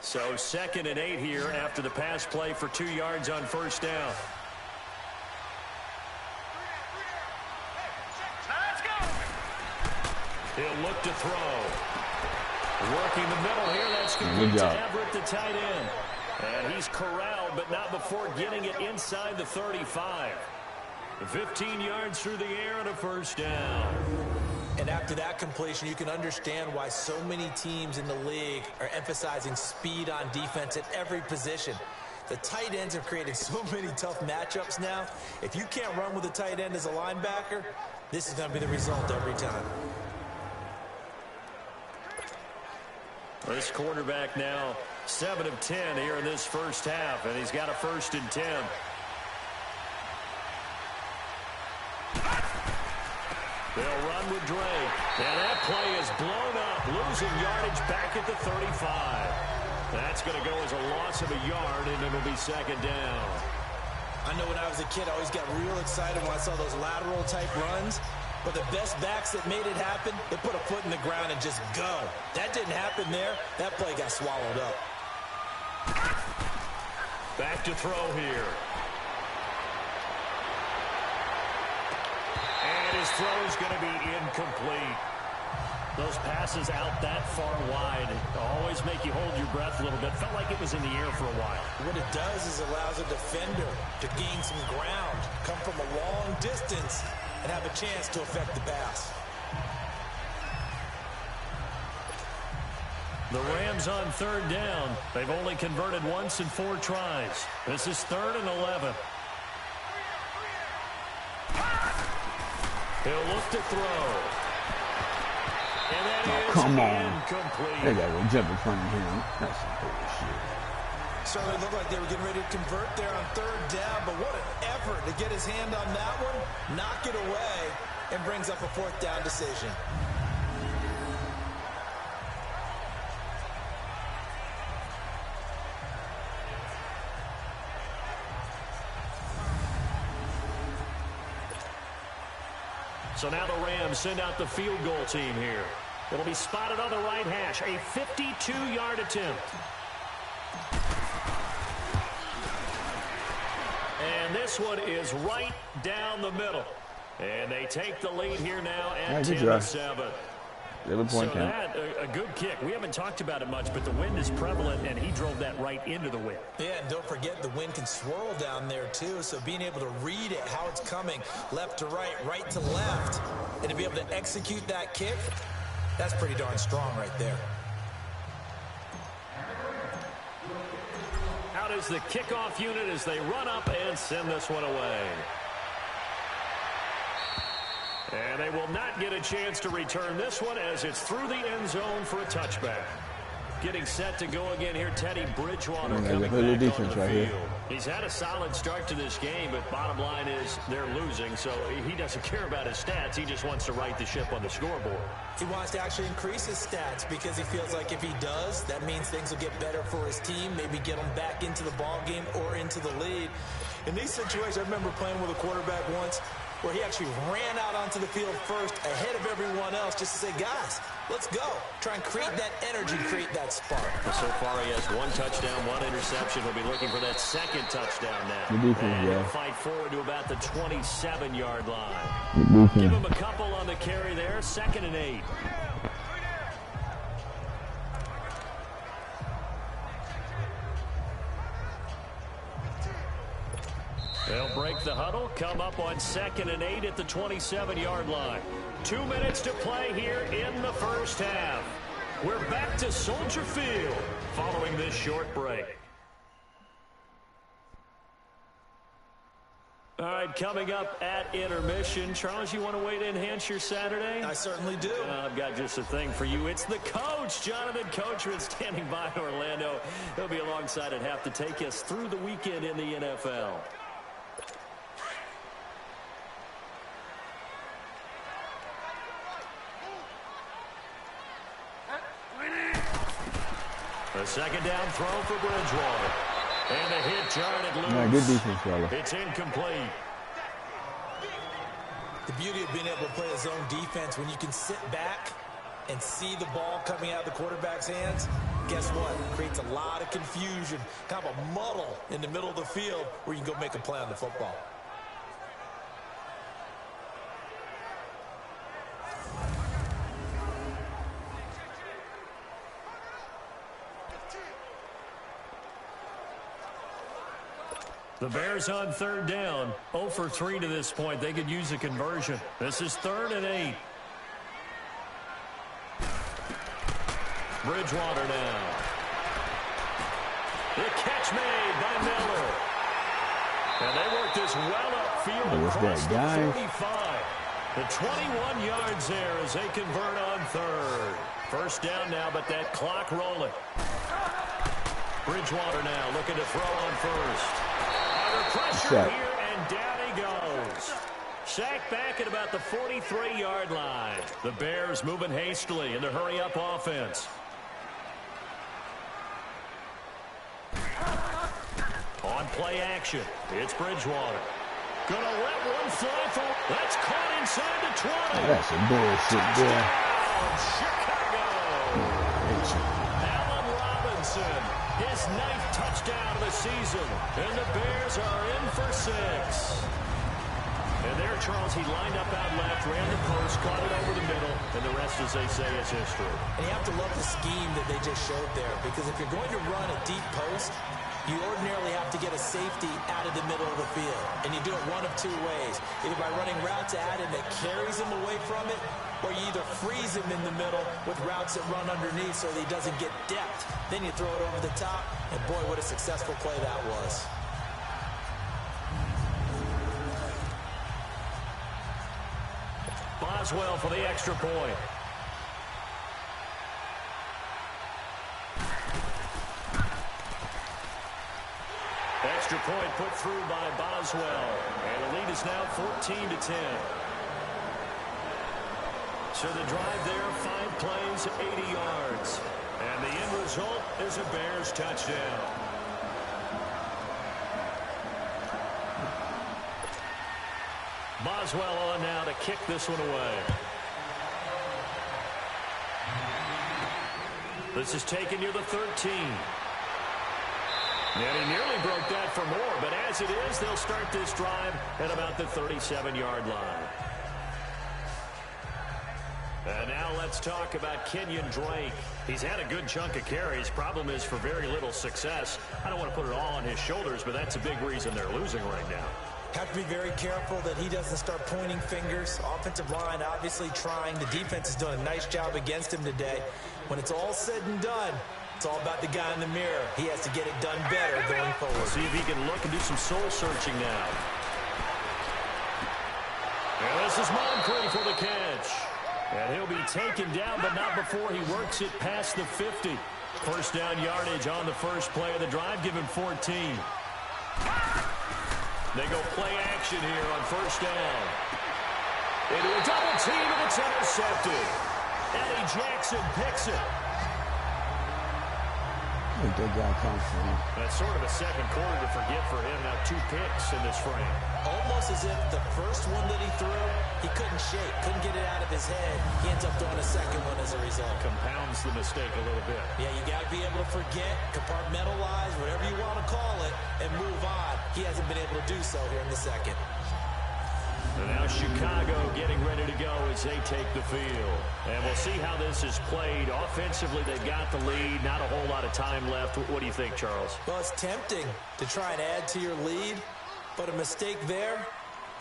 So 2nd and 8 here after the pass play for 2 yards on first down. He'll look to throw. Working the middle here. That's complete to Everett, the tight end. And he's corralled, but not before getting it inside the 35. 15 yards through the air and a first down. And after that completion, you can understand why so many teams in the league are emphasizing speed on defense at every position. The tight ends are creating so many tough matchups now. If you can't run with a tight end as a linebacker, this is going to be the result every time. This quarterback now 7 of 10 here in this first half, and he's got a 1st and 10. They'll run with Drake. And that play is blown up, losing yardage back at the 35. That's going to go as a loss of a yard, and it'll be 2nd down. I know when I was a kid, I always got real excited when I saw those lateral-type runs. But the best backs that made it happen, they put a foot in the ground and just go. That didn't happen there. That play got swallowed up. Back to throw here. And his throw's going to be incomplete. Those passes out that far wide always make you hold your breath a little bit. Felt like it was in the air for a while. What it does is allows a defender to gain some ground, come from a long distance, and have a chance to affect the pass. The Rams on 3rd down. They've only converted once in 4 tries. This is 3rd and 11. He'll look to throw. And that is incomplete. They got to jump in front of him. That's some bullshit. Certainly looked like they were getting ready to convert there on 3rd down, but what an effort to get his hand on that one, knock it away, and brings up a 4th down decision. So now the Rams send out the field goal team here. It'll be spotted on the right hash, a 52-yard attempt. And this one is right down the middle. And they take the lead here now at 10-7. So that, a good kick. We haven't talked about it much, but the wind is prevalent, and he drove that right into the wind. Yeah, and don't forget the wind can swirl down there, too. So being able to read it, how it's coming, left to right to left, and to be able to execute that kick, that's pretty darn strong right there. Out is the kickoff unit as they run up and send this one away. And they will not get a chance to return this one as it's through the end zone for a touchback. Getting set to go again here, Teddy Bridgewater coming back on the field. He's had a solid start to this game, but bottom line is they're losing, so he doesn't care about his stats. He just wants to right the ship on the scoreboard. He wants to actually increase his stats because he feels like if he does, that means things will get better for his team, maybe get them back into the ball game or into the lead. In these situations, I remember playing with a quarterback once where he actually ran out onto the field first ahead of everyone else just to say, guys, let's go. Try and create that energy, create that spark. Well, so far he has 1 touchdown, 1 interception. He'll be looking for that 2nd touchdown now. And he'll fight forward to about the 27-yard line. Give him a couple on the carry there, 2nd and 8. They'll break the huddle, come up on 2nd and 8 at the 27-yard line. 2 minutes to play here in the first half. We're back to Soldier Field following this short break. right, coming up at intermission. Charles, you want a way to enhance your Saturday? I certainly do. I've got just a thing for you. It's the coach, Jonathan Coachman, standing by in Orlando. He'll be alongside at half to take us through the weekend in the NFL. A second down throw for Bridgewater. And a hit, jarred loose. Yeah, good defense, fella. It's incomplete. The beauty of being able to play a zone defense when you can sit back and see the ball coming out of the quarterback's hands, guess what? It creates a lot of confusion, kind of a muddle in the middle of the field where you can go make a play on the football. The Bears on third down, 0 for 3 to this point. They could use a conversion. This is 3rd and 8. Bridgewater now. The catch made by Miller. And they work this well upfield across the 45. The 21 yards there as they convert on 3rd. First down now, but that clock rolling. Bridgewater now looking to throw on 1st. Pressure here, and down he goes. Sacked back at about the 43-yard line. The Bears moving hastily in the hurry-up offense. On play action, it's Bridgewater. Gonna let one fly for. That's caught inside the 20. Oh, that's some bullshit, boy. Chicago. Allen Robinson. His 9th touchdown of the season. And the Bears are in for 6. And there, Charles, he lined up out left, ran the post, caught it over the middle, and the rest, as they say, is history. And you have to love the scheme that they just showed there, because if you're going to run a deep post, you ordinarily have to get a safety out of the middle of the field. And you do it one of 2 ways. Either by running routes at him that carries him away from it, or you either freeze him in the middle with routes that run underneath so that he doesn't get depth. Then you throw it over the top, and boy, what a successful play that was. Boswell for the extra point. Extra point put through by Boswell. And the lead is now 14-10. So the drive there, 5 plays, 80 yards. And the end result is a Bears touchdown. Boswell on now to kick this one away. This is taken near the 13. And he nearly broke that for more, but as it is, they'll start this drive at about the 37-yard line. And now let's talk about Kenyon Drake. He's had a good chunk of carries. Problem is for very little success. I don't want to put it all on his shoulders, but that's a big reason they're losing right now. Have to be very careful that he doesn't start pointing fingers. Offensive line obviously trying. The defense has done a nice job against him today. When it's all said and done, it's all about the guy in the mirror. He has to get it done better going forward. See if he can look and do some soul searching now. And this is Moncrief for the catch. And he'll be taken down, but not before he works it past the 50. First down yardage on the first play of the drive, give him 14. They go play action here on first down. Into a double team, and it's intercepted. Eddie Jackson picks it. Where'd that guy come from? That's sort of a second quarter to forget for him. Now 2 picks in this frame. Almost as if the first one that he threw, he couldn't shake, couldn't get it out of his head. He ends up throwing a second one as a result. Compounds the mistake a little bit. Yeah, you got to be able to forget, compartmentalize, whatever you want to call it, and move on. He hasn't been able to do so here in the second. And now Chicago getting ready to go as they take the field. And we'll see how this is played. Offensively, they've got the lead. Not a whole lot of time left. What do you think, Charles? Well, it's tempting to try and add to your lead, but a mistake there,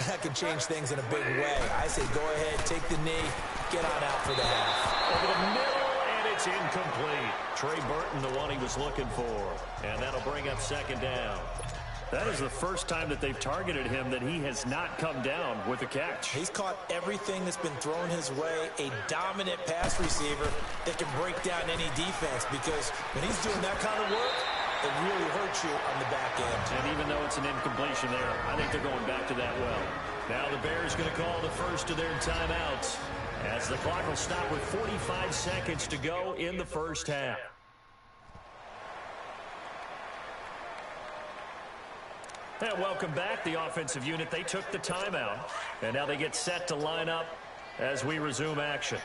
that can change things in a big way. I say go ahead, take the knee, get on out for the half. Over the middle, and it's incomplete. Trey Burton, the one he was looking for. And that'll bring up second down. That is the first time that they've targeted him that he has not come down with a catch. He's caught everything that's been thrown his way. A dominant pass receiver that can break down any defense, because when he's doing that kind of work, it really hurts you on the back end. And even though it's an incompletion there, I think they're going back to that well. Now the Bears going to call the first of their timeouts as the clock will stop with 45 seconds to go in the first half. And welcome back. The offensive unit, they took the timeout. And now they get set to line up as we resume action.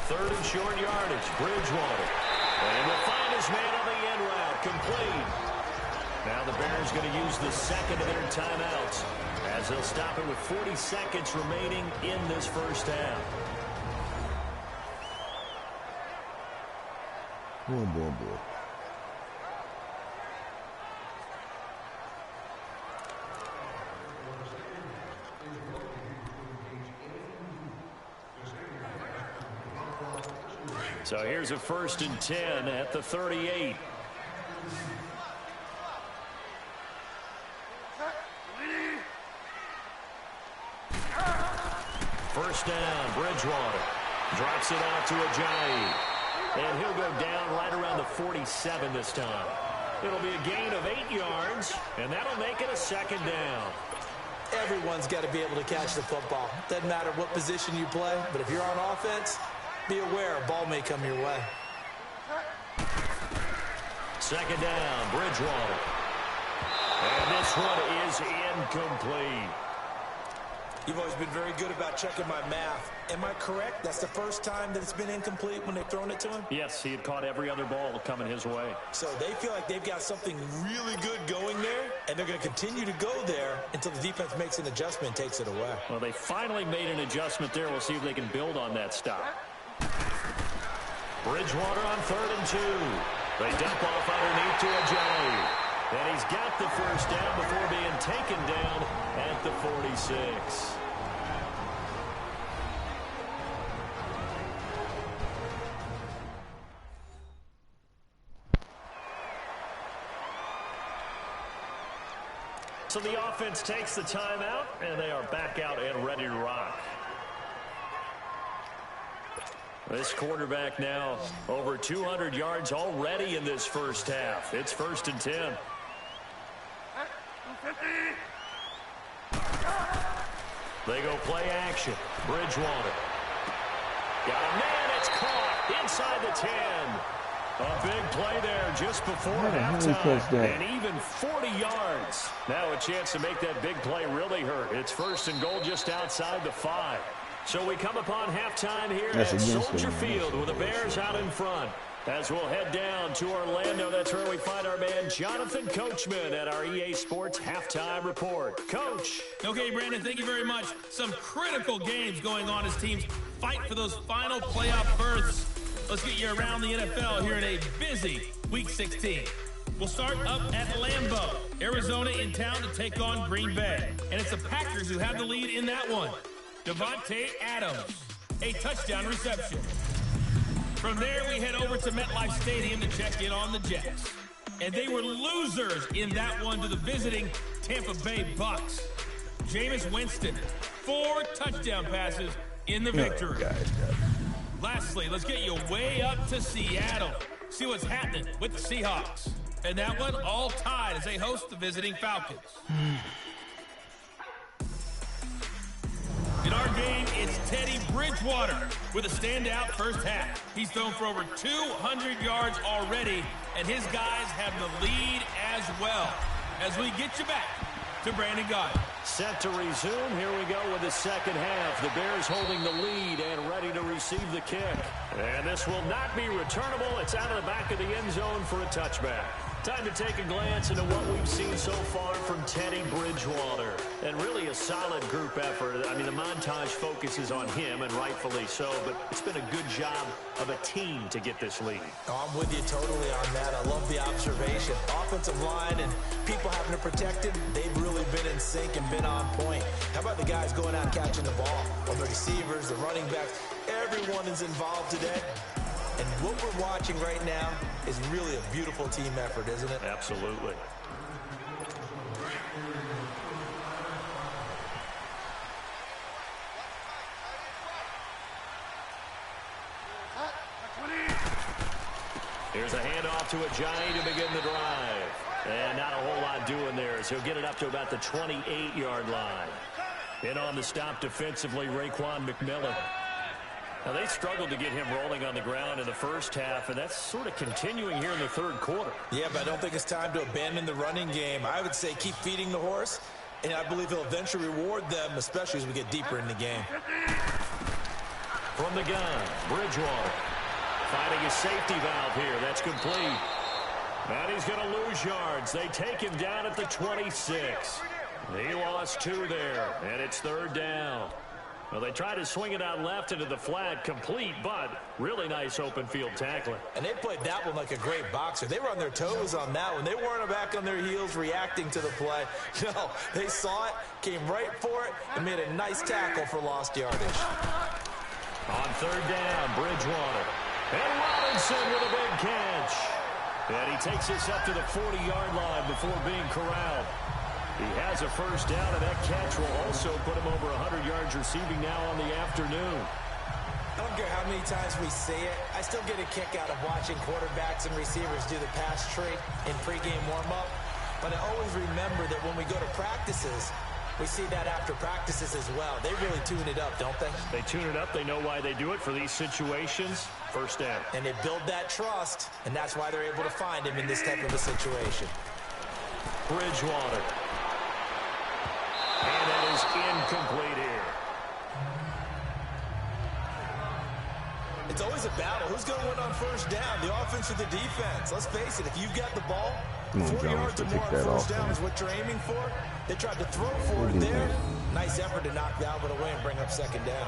Third and short yardage, Bridgewater. And will find his man on the end route, complete. Now the Bears going to use the second of their timeouts as they'll stop it with 40 seconds remaining in this first half. Boy, boy, boy. So here's a 1st and 10 at the 38. First down, Bridgewater. Drops it out to Ajayi. And he'll go down right around the 47 this time. It'll be a gain of 8 yards, and that'll make it a second down. Everyone's got to be able to catch the football. Doesn't matter what position you play, but if you're on offense, be aware a ball may come your way. Second down, Bridgewater. And this one is incomplete. You've always been very good about checking my math. Am I correct? That's the first time that it's been incomplete when they've thrown it to him? Yes, he had caught every other ball coming his way. So they feel like they've got something really good going there, and they're going to continue to go there until the defense makes an adjustment and takes it away. Well, they finally made an adjustment there. We'll see if they can build on that stop. Bridgewater on 3rd and 2. They dump off underneath to Ajayi. And he's got the first down before being taken down at the 46. So the offense takes the timeout, and they are back out and ready to rock. This quarterback now over 200 yards already in this first half. It's 1st and 10. They go play action. Bridgewater. Got a man, it's caught inside the 10. A big play there just before halftime. And even 40 yards. Now a chance to make that big play really hurt. It's 1st and goal just outside the 5. So we come upon halftime here at Soldier Field with the Bears out in front. As we'll head down to Orlando, that's where we find our man Jonathan Coachman at our EA Sports Halftime Report. Coach. Okay, Brandon, thank you very much. Some critical games going on as teams fight for those final playoff berths. Let's get you around the NFL here in a busy Week 16. We'll start up at Lambeau. Arizona in town to take on Green Bay. And it's the Packers who have the lead in that one. Devontae Adams, a touchdown reception. From there, we head over to MetLife Stadium to check in on the Jets. And they were losers in that one to the visiting Tampa Bay Bucks. Jameis Winston, 4 touchdown passes in the victory. Lastly, let's get you way up to Seattle. See what's happening with the Seahawks. And that one all tied as they host the visiting Falcons. In our game, it's Teddy Bridgewater with a standout first half. He's thrown for over 200 yards already, and his guys have the lead as well. As we get you back to Brandon Gaudin. Set to resume. Here we go with the second half. The Bears holding the lead and ready to receive the kick. And this will not be returnable. It's out of the back of the end zone for a touchback. Time to take a glance into what we've seen so far from Teddy Bridgewater. And really a solid group effort. I mean, the montage focuses on him, and rightfully so, but it's been a good job of a team to get this lead. Oh, I'm with you totally on that. I love the observation. Offensive line and people having to protect him, they've really been in sync and been on point. How about the guys going out and catching the ball? Well, the receivers, the running backs, everyone is involved today. And what we're watching right now is really a beautiful team effort, isn't it? Absolutely. Here's a handoff to Ajayi to begin the drive. And not a whole lot doing there as he'll get it up to about the 28-yard line. In on the stop defensively, Raekwon McMillan. Now, they struggled to get him rolling on the ground in the first half, and that's sort of continuing here in the third quarter. Yeah, but I don't think it's time to abandon the running game. I would say keep feeding the horse, and I believe he'll eventually reward them, especially as we get deeper in the game. From the gun, Bridgewater. Finding a safety valve here. That's complete. And he's going to lose yards. They take him down at the 26. He lost 2 there, and it's third down. Well, they tried to swing it out left into the flat, complete, but really nice open field tackling. And they played that one like a great boxer. They were on their toes on that one. They weren't back on their heels reacting to the play. No, they saw it, came right for it, and made a nice tackle for lost yardage. On third down, Bridgewater. And Robinson with a big catch. And he takes this up to the 40-yard line before being corralled. He has a first down, and that catch will also put him over 100 yards receiving now on the afternoon. I don't care how many times we say it, I still get a kick out of watching quarterbacks and receivers do the pass tree in pregame warm-up. But I always remember that when we go to practices, we see that after practices as well. They really tune it up, don't they? They tune it up. They know why they do it for these situations. First down. And they build that trust, and that's why they're able to find him in this type of a situation. Bridgewater. And that is incomplete here. It's always a battle. Who's going to win on first down, the offense or the defense? Let's face it, if you've got the ball, 4 yards or more on first down is what you're aiming for. They tried to throw for it there. Nice effort to knock Dalvin away and bring up second down.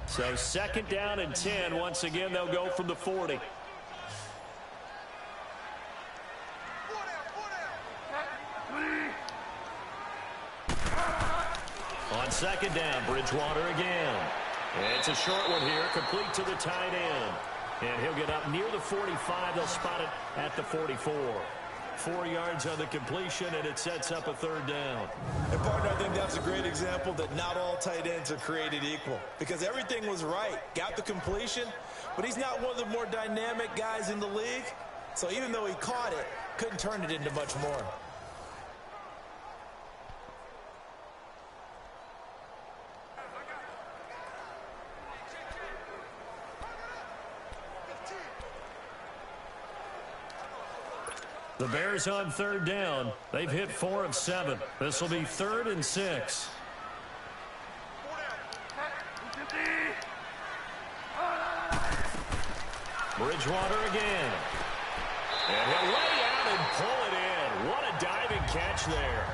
So second down and 10. Once again, they'll go from the 40. On second down, Bridgewater again. It's a short one here, complete to the tight end. And he'll get up near the 45. They'll spot it at the 44. 4 yards on the completion, and it sets up a third down. And, partner, I think that's a great example that not all tight ends are created equal. Because everything was right. Got the completion, but he's not one of the more dynamic guys in the league. So even though he caught it, couldn't turn it into much more. The Bears on third down. They've hit 4 of 7. This will be 3rd and 6. Bridgewater again. And he'll lay out and pull it in. What a diving catch there.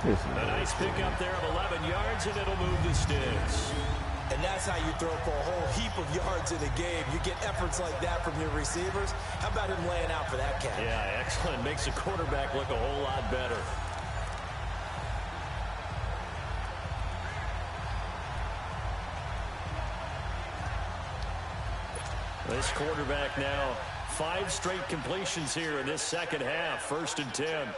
A nice pickup there of 11 yards, and it'll move the sticks. And that's how you throw for a whole heap of yards in a game. You get efforts like that from your receivers. How about him laying out for that catch? Yeah, excellent. Makes the quarterback look a whole lot better. This quarterback now 5 straight completions here in this second half. 1st and 10.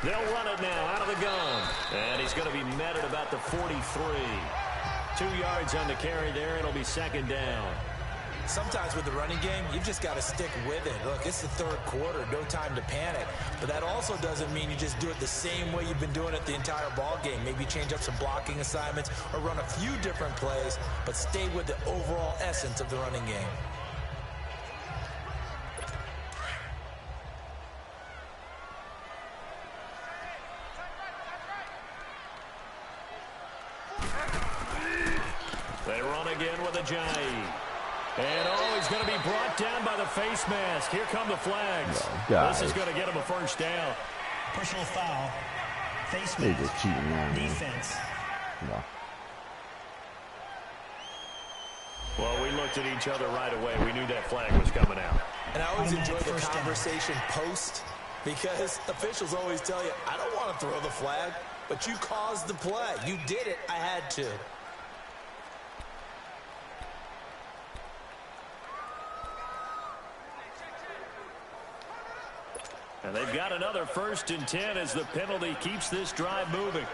They'll run it now out of the gun. And he's going to be met at about the 43. 2 yards on the carry there. It'll be second down. Sometimes with the running game, you've just got to stick with it. Look, it's the third quarter. No time to panic. But that also doesn't mean you just do it the same way you've been doing it the entire ball game. Maybe change up some blocking assignments or run a few different plays, but stay with the overall essence of the running game. They run again with Ajayi. And he's going to be brought down by the face mask. Here come the flags. Oh, this is going to get him a first down. Personal foul. Face They mask. just cheating now, man. Defense. No. Well, we looked at each other right away. We knew that flag was coming out. And I always enjoy the First down. conversation post, because officials always tell you, I don't want to throw the flag, but you caused the play. You did it. I had to. And they've got another 1st and 10 as the penalty keeps this drive moving.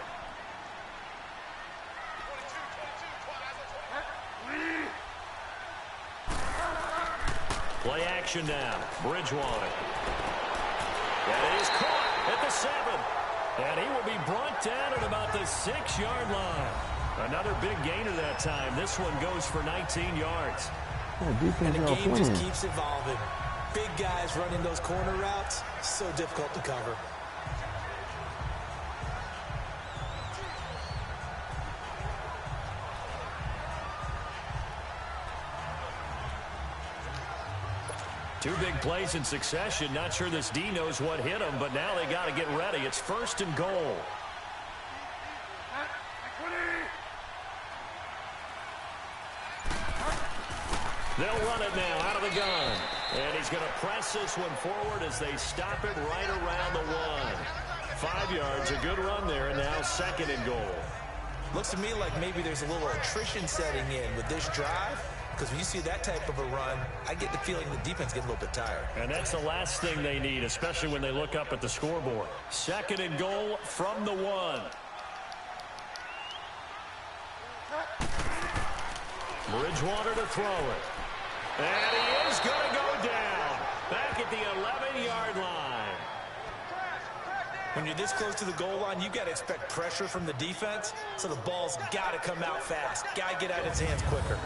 Play action now. Bridgewater. And he's caught at the 7. And he will be brought down at about the 6-yard line. Another big gainer that time. This one goes for 19 yards. Oh, And the defense game y'all just playing. keeps evolving. Big guys running those corner routes, so difficult to cover. Two big plays in succession. Not sure this D knows what hit him, but now they got to get ready. It's 1st and goal. They'll run it now out of the gun. And he's going to press this one forward as they stop it right around the 1. 5 yards, a good run there, and now 2nd and goal. Looks to me like maybe there's a little attrition setting in with this drive, because when you see that type of a run, I get the feeling the defense gets a little bit tired. And that's the last thing they need, especially when they look up at the scoreboard. 2nd and goal from the 1. Bridgewater to throw it. And he is going to go down back at the 11-yard line. When you're this close to the goal line, you got to expect pressure from the defense, so the ball's got to come out fast. Got to get out of his hands quicker.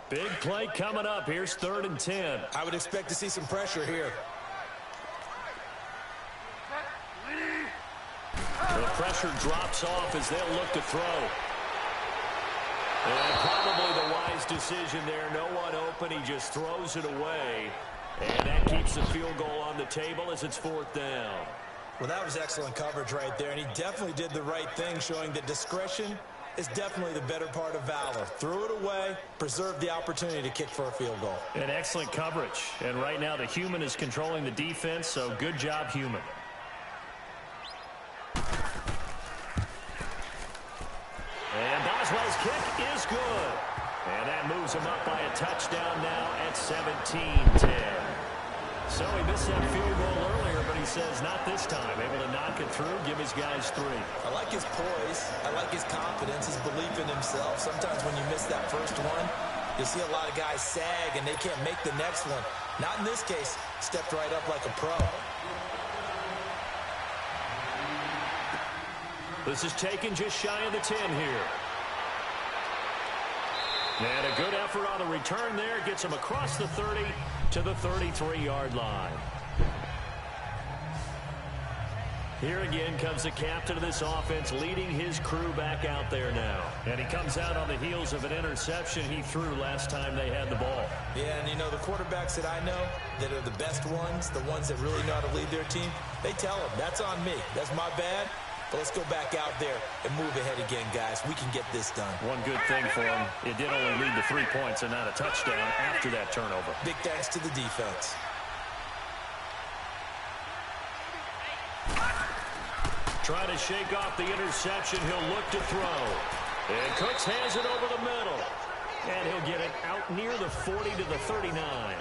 Big play coming up. Here's 3rd and 10. I would expect to see some pressure here. The pressure drops off as they'll look to throw. And probably the wise decision there. No one open. He just throws it away. And that keeps the field goal on the table as it's 4th down. Well, that was excellent coverage right there, and he definitely did the right thing, showing that discretion is definitely the better part of valor. Threw it away, preserved the opportunity to kick for a field goal. And excellent coverage. And right now the human is controlling the defense, so good job, human. And Boswell's kick is good. And that moves him up by a touchdown now at 17-10. So he missed that field goal earlier, but he says not this time. Able to knock it through, give his guys 3. I like his poise. I like his confidence, his belief in himself. Sometimes when you miss that first one, you'll see a lot of guys sag and they can't make the next one. Not in this case. Stepped right up like a pro. This is taken just shy of the 10 here. And a good effort on the return there. Gets him across the 30 to the 33-yard line. Here again comes the captain of this offense, leading his crew back out there now. And he comes out on the heels of an interception he threw last time they had the ball. Yeah, and you know, the quarterbacks that I know that are the best ones, the ones that really know how to lead their team, they tell them, that's on me. That's my bad. But let's go back out there and move ahead again, guys. We can get this done. One good thing for him, it did only lead to 3 points and not a touchdown after that turnover. Big thanks to the defense. Trying to shake off the interception. He'll look to throw. And Cooks has it over the middle. And he'll get it out near the 40 to the 39.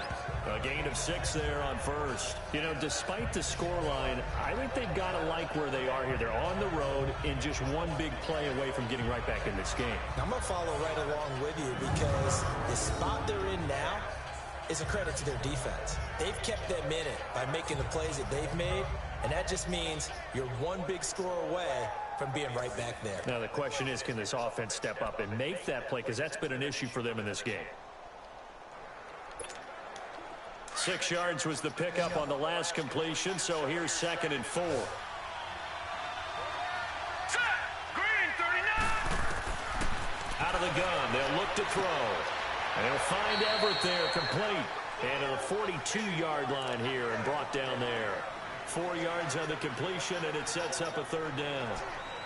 A gain of 6 there on first. You know, despite the scoreline, I think they've got to like where they are here. They're on the road and just one big play away from getting right back in this game. I'm going to follow right along with you because the spot they're in now is a credit to their defense. They've kept them in it by making the plays that they've made, And that just means you're one big score away from being right back there. Now the question is, can this offense step up and make that play? Because that's been an issue for them in this game. 6 yards was the pickup on the last completion, so here's 2nd and 4. Out of the gun, they'll look to throw. And they'll find Everett there, complete. And to the 42-yard line here and brought down there. 4 yards on the completion, and it sets up a 3rd down.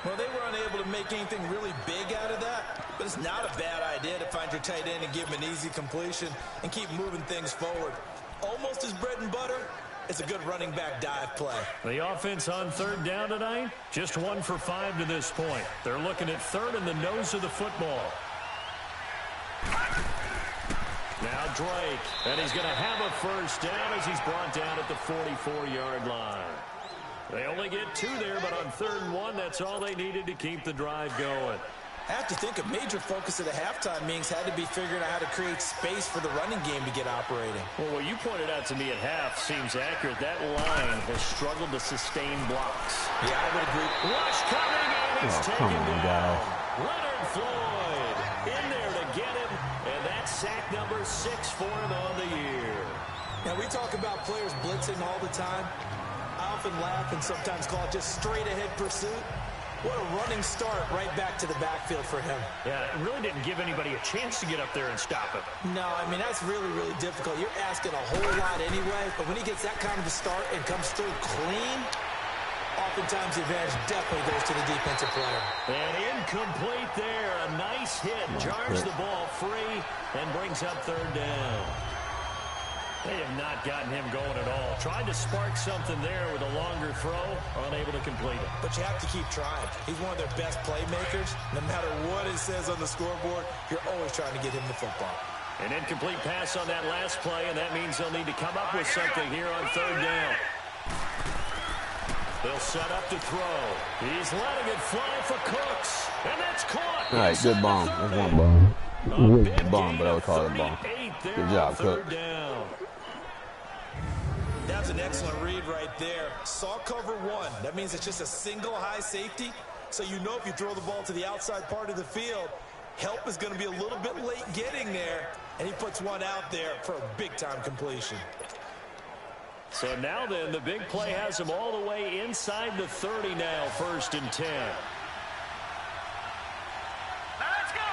Well, they were unable to make anything really big out of that, but it's not a bad idea to find your tight end and give him an easy completion and keep moving things forward. Almost his bread and butter. It's a good running back dive play. The offense on 3rd down tonight, just 1 for 5 to this point. They're looking at 3rd in the nose of the football. Now Drake, and he's going to have a 1st down as he's brought down at the 44-yard line. They only get 2 there, but on 3rd and 1, that's all they needed to keep the drive going. I have to think a major focus at the halftime means had to be figuring out how to create space for the running game to get operating. Well, what you pointed out to me at half seems accurate. That line has struggled to sustain blocks. Yeah, I would agree. Rush coming, and he's taken down. Guys. Leonard Floyd in there to get him, and that's sack number 6 for him on the year. Now, we talk about players blitzing all the time. I often laugh and sometimes call it just straight-ahead pursuit. What a running start right back to the backfield for him. Yeah, it really didn't give anybody a chance to get up there and stop him. No, I mean, that's really, really difficult. You're asking a whole lot anyway, but when he gets that kind of a start and comes through clean, oftentimes the advantage definitely goes to the defensive player. And incomplete there. A nice hit. Jars the ball free and brings up 3rd down. They have not gotten him going at all. Tried to spark something there with a longer throw, unable to complete it. But you have to keep trying. He's one of their best playmakers. No matter what it says on the scoreboard, you're always trying to get him the football. An incomplete pass on that last play, and that means they'll need to come up with something here on 3rd down. They'll set up to throw. He's letting it fly for Cooks, and that's caught. All right, good bomb. That's one bomb. Good bomb, but I would call it a bomb. Good job, Cook. That's an excellent read right there. Saw cover 1. That means it's just a single high safety. So you know if you throw the ball to the outside part of the field, help is going to be a little bit late getting there. And he puts one out there for a big-time completion. So now then, the big play has him all the way inside the 30 now, 1st and 10. Let's go!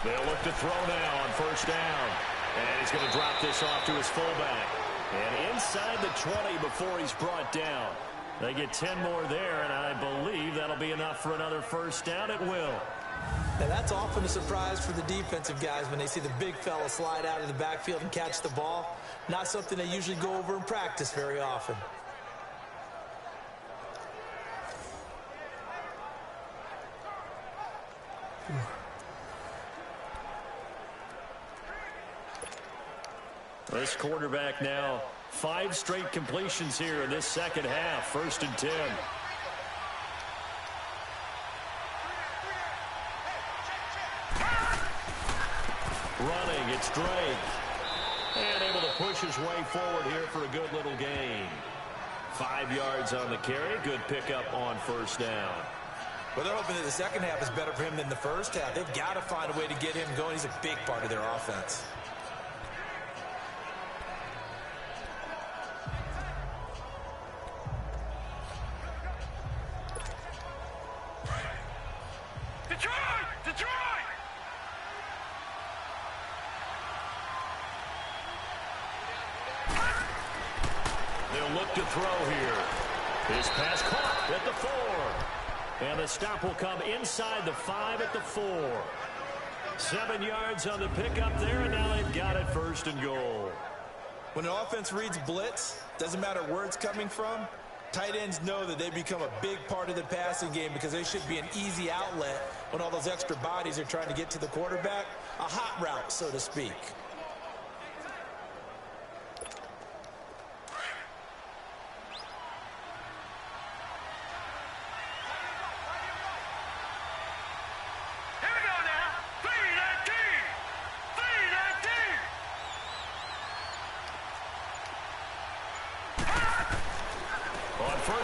They'll look to throw now on 1st down. And he's going to drop this off to his fullback. And inside the 20 before he's brought down. They get 10 more there, and I believe that'll be enough for another 1st down. It will. Now, that's often a surprise for the defensive guys when they see the big fella slide out of the backfield and catch the ball. Not something they usually go over in practice very often. This quarterback now, 5 straight completions here in this 2nd half, 1st and 10. Running, it's Drake. And able to push his way forward here for a good little gain. 5 yards on the carry, good pickup on 1st down. Well, they're hoping that the 2nd half is better for him than the 1st half. They've got to find a way to get him going. He's a big part of their offense. They'll look to throw here. His pass caught at the 4. And the stop will come inside the 5 at the 4. 7 yards on the pickup there, and now they've got it 1st and goal. When an offense reads blitz, doesn't matter where it's coming from, tight ends know that they become a big part of the passing game because they should be an easy outlet when all those extra bodies are trying to get to the quarterback. A hot route, so to speak.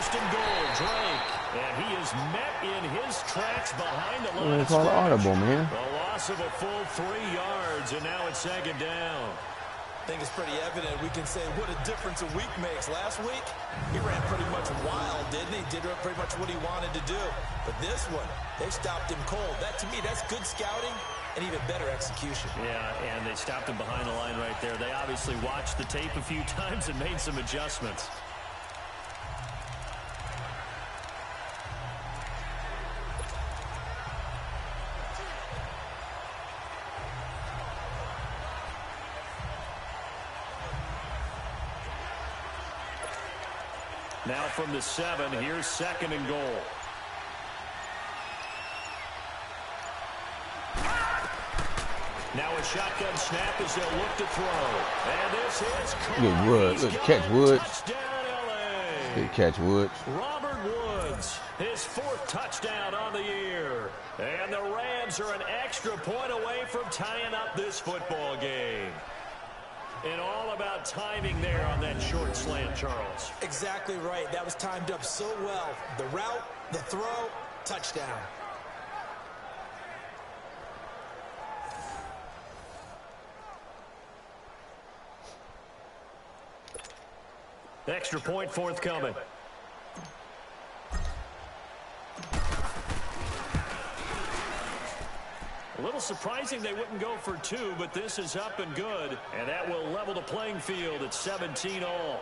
first and goal, Drake. And he is met in his tracks behind the line. It's all audible, man. A loss of a full 3 yards, and now it's second down. I think it's pretty evident. We can say what a difference a week makes. Last week, he ran pretty much wild, didn't he? Did pretty much what he wanted to do. But this one, they stopped him cold. That, to me, that's good scouting and even better execution. Yeah, and they stopped him behind the line right there. They obviously watched the tape a few times and made some adjustments. Now from the 7, here's second and goal. Now a shotgun snap as they'll look to throw. And this is Good Woods. Good catch, Woods. Touchdown, LA. Good catch, Woods. Robert Woods, his 4th touchdown on the year. And the Rams are an extra point away from tying up this football game. And all about timing there on that short slant, Charles. Exactly right. That was timed up so well. The route, the throw, touchdown. Extra point forthcoming. A little surprising they wouldn't go for 2, but this is up and good. And that will level the playing field at 17 all.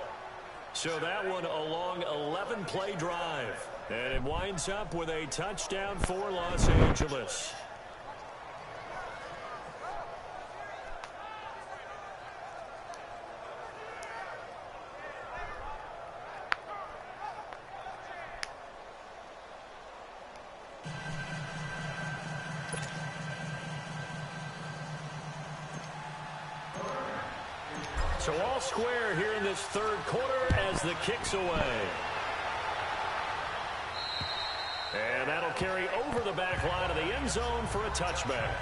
So that one a long 11-play drive. And it winds up with a touchdown for Los Angeles. So all square here in this 3rd quarter as the kick's away. And that'll carry over the back line of the end zone for a touchback.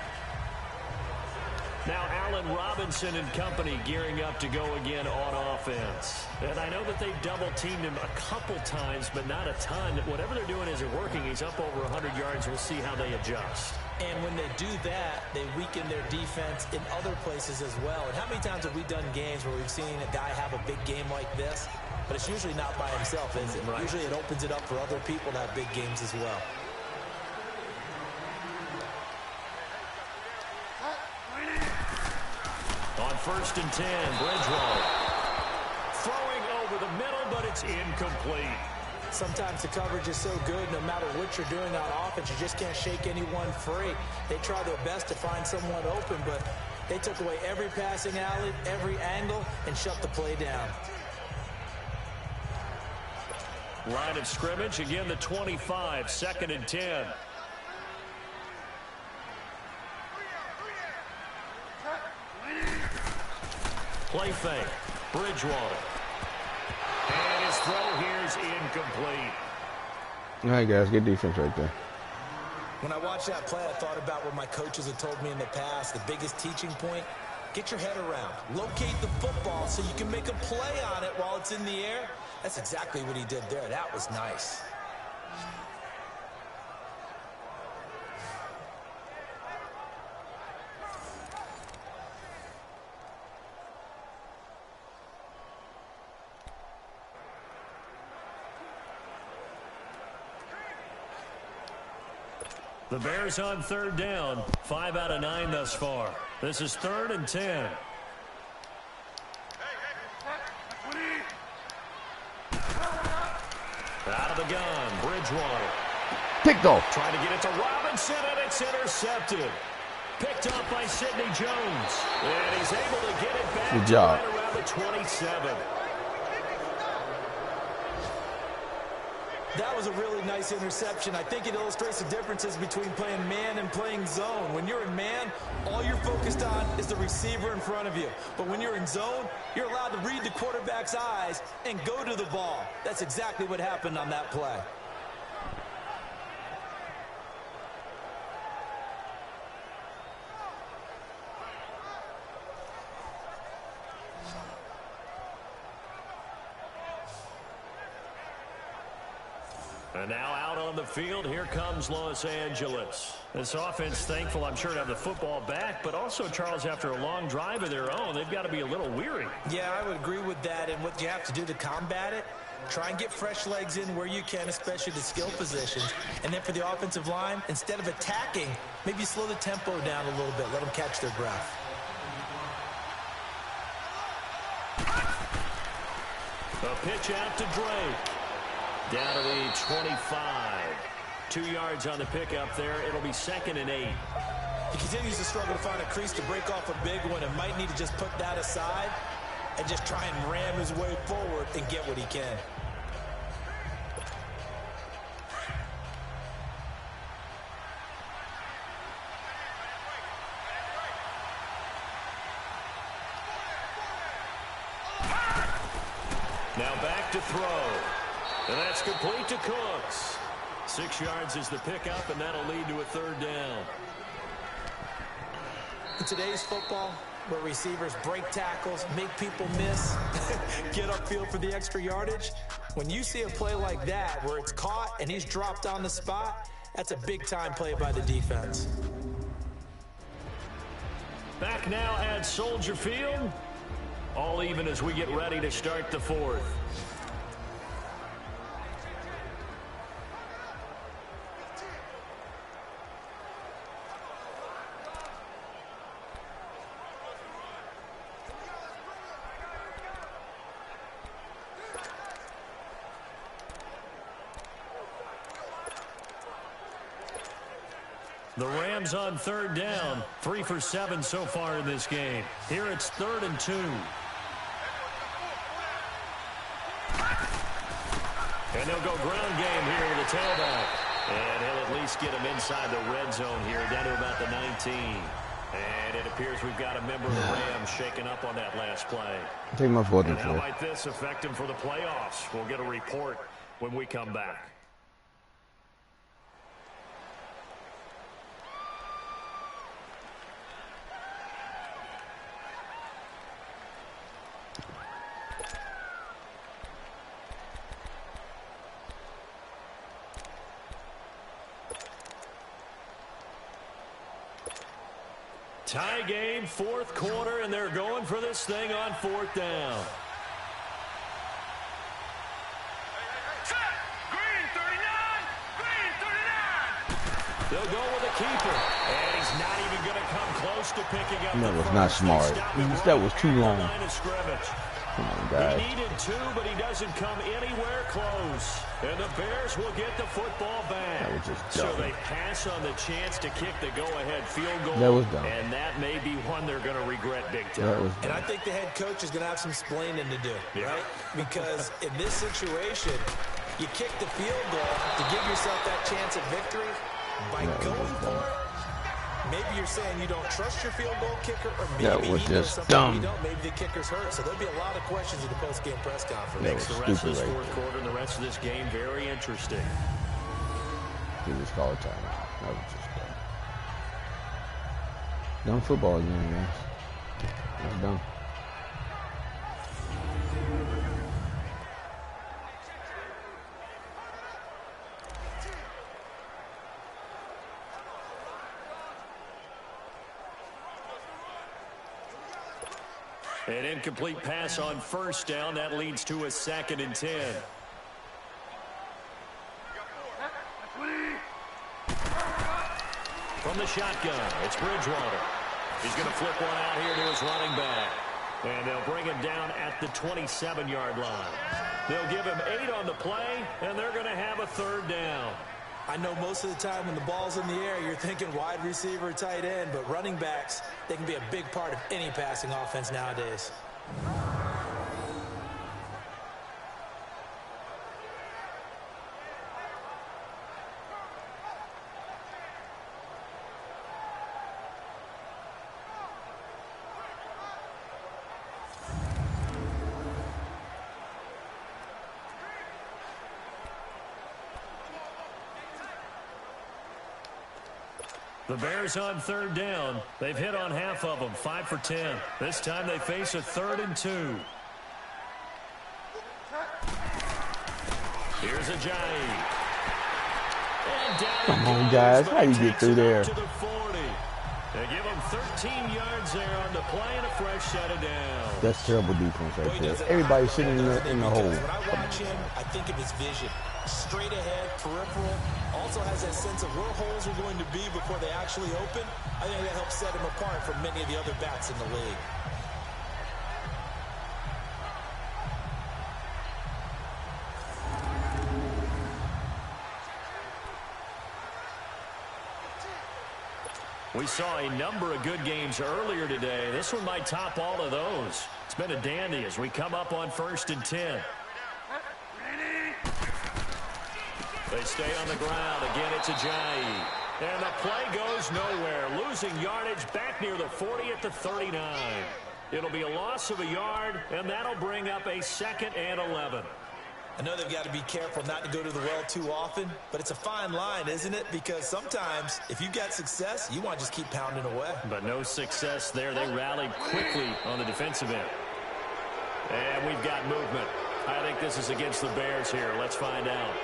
Now Allen Robinson and company gearing up to go again on offense. And I know that they've double-teamed him a couple times, but not a ton. Whatever they're doing isn't working. He's up over 100 yards. We'll see how they adjust. And when they do that, they weaken their defense in other places as well. And how many times have we done games where we've seen a guy have a big game like this? But it's usually not by himself, is it? Right. Usually it opens it up for other people to have big games as well. On 1st and 10, Bridgewater. Throwing over the middle, but it's incomplete. Sometimes the coverage is so good, no matter what you're doing on offense, you just can't shake anyone free. They try their best to find someone open, but they took away every passing alley, every angle, and shut the play down. Line of scrimmage, again the 25, 2nd and 10. Play fake, Bridgewater. And his throw here is incomplete. All right, guys, good defense right there. When I watched that play, I thought about what my coaches have told me in the past. The biggest teaching point, get your head around. Locate the football so you can make a play on it while it's in the air. That's exactly what he did there. That was nice. The Bears on 3rd down. 5 out of 9 thus far. This is 3rd and 10. Out of the gun, Bridgewater. Picked off. Trying to get it to Robinson, and it's intercepted. Picked up by Sidney Jones. And he's able to get it back. Good job. Right around the 27. That was a really nice interception. I think it illustrates the differences between playing man and playing zone. When you're in man, all you're focused on is the receiver in front of you. But when you're in zone, you're allowed to read the quarterback's eyes and go to the ball. That's exactly what happened on that play. And now out on the field, here comes Los Angeles. This offense, thankful, I'm sure, to have the football back, but also, Charles, after a long drive of their own, they've got to be a little weary. Yeah, I would agree with that, and what you have to do to combat it, try and get fresh legs in where you can, especially the skill positions. And then for the offensive line, instead of attacking, maybe slow the tempo down a little bit, let them catch their breath. A pitch out to Drake. Down to the 25. 2 yards on the pickup there. It'll be 2nd and 8. He continues to struggle to find a crease to break off a big one and might need to just put that aside and just try and ram his way forward and get what he can. Now back to throw. And that's complete to Cooks. 6 yards is the pickup, and that'll lead to a 3rd down. In today's football, where receivers break tackles, make people miss, get upfield for the extra yardage, when you see a play like that where it's caught and he's dropped on the spot, that's a big-time play by the defense. Back now at Soldier Field. All even as we get ready to start the 4th. The Rams on 3rd down. 3 for 7 so far in this game. Here it's 3rd and 2. And they'll go ground game here with the tailback. And he'll at least get him inside the red zone here, down to about the 19. And it appears we've got a member of the Rams shaking up on that last play. Take my 4th and 4. How might this affect him for the playoffs? We'll get a report when we come back. Tie game, 4th quarter, and they're going for this thing on 4th down. Green 39! Green 39! They'll go with a keeper, and he's not even going to come close to picking up That the was first. not smart. That was too long. Line of scrimmage. Come on, guys. He needed 2, but he doesn't come anywhere close. And the Bears will get the football back. That was just so dumb. they pass on the chance to kick the go-ahead field goal. That was dumb. And that may be one they're going to regret big time. That was dumb. And I think the head coach is going to have some splaining to do, right? Because in this situation, you kick the field goal to give yourself that chance at victory. By going for it, maybe you're saying you don't trust your field goal kicker, or maybe That was he knows just something dumb. you don't. Maybe the kicker's hurt. So there'll be a lot of questions in the post-game press conference. That Makes was the rest of stupid this right 4th quarter and the rest of this game very interesting. He just called timeout. That was just dumb. Dumb football again, guys. That's dumb. An incomplete pass on 1st down. That leads to a 2nd and 10. From the shotgun, it's Bridgewater. He's going to flip one out here to his running back. And they'll bring him down at the 27-yard line. They'll give him 8 on the play, and they're going to have a 3rd down. I know most of the time when the ball's in the air, you're thinking wide receiver, tight end, but running backs, they can be a big part of any passing offense nowadays. The Bears on 3rd down. They've hit on half of them, 5 for 10. This time they face a 3rd and 2. Here's Ajayi. Come on, guys. How you get through there? They give him 13 yards there on the play and a fresh set of downs. That's terrible defense right there. Everybody's sitting in the hole. When I watch him, I think of his vision. Straight ahead, peripheral. Also has that sense of where holes are going to be before they actually open. I think that helps set him apart from many of the other backs in the league. We saw a number of good games earlier today. This one might top all of those. It's been a dandy as we come up on 1st and 10. They stay on the ground. Again, it's Ajayi. And the play goes nowhere. Losing yardage back near the 40 at the 39. It'll be a loss of a yard, and that'll bring up a 2nd and 11. I know they've got to be careful not to go to the well too often, but it's a fine line, isn't it? Because sometimes, if you've got success, you want to just keep pounding away. But no success there. They rallied quickly on the defensive end. And we've got movement. I think this is against the Bears here. Let's find out.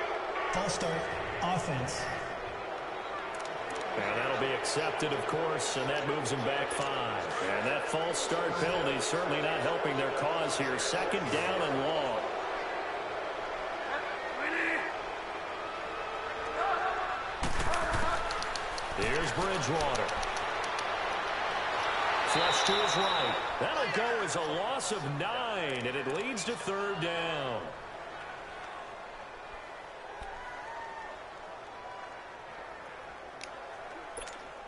False start, offense. And that'll be accepted, of course, and that moves them back 5. And that false start penalty is certainly not helping their cause here. 2nd down and long. Here's Bridgewater. Flush to his right. That'll go as a loss of 9, and it leads to 3rd down.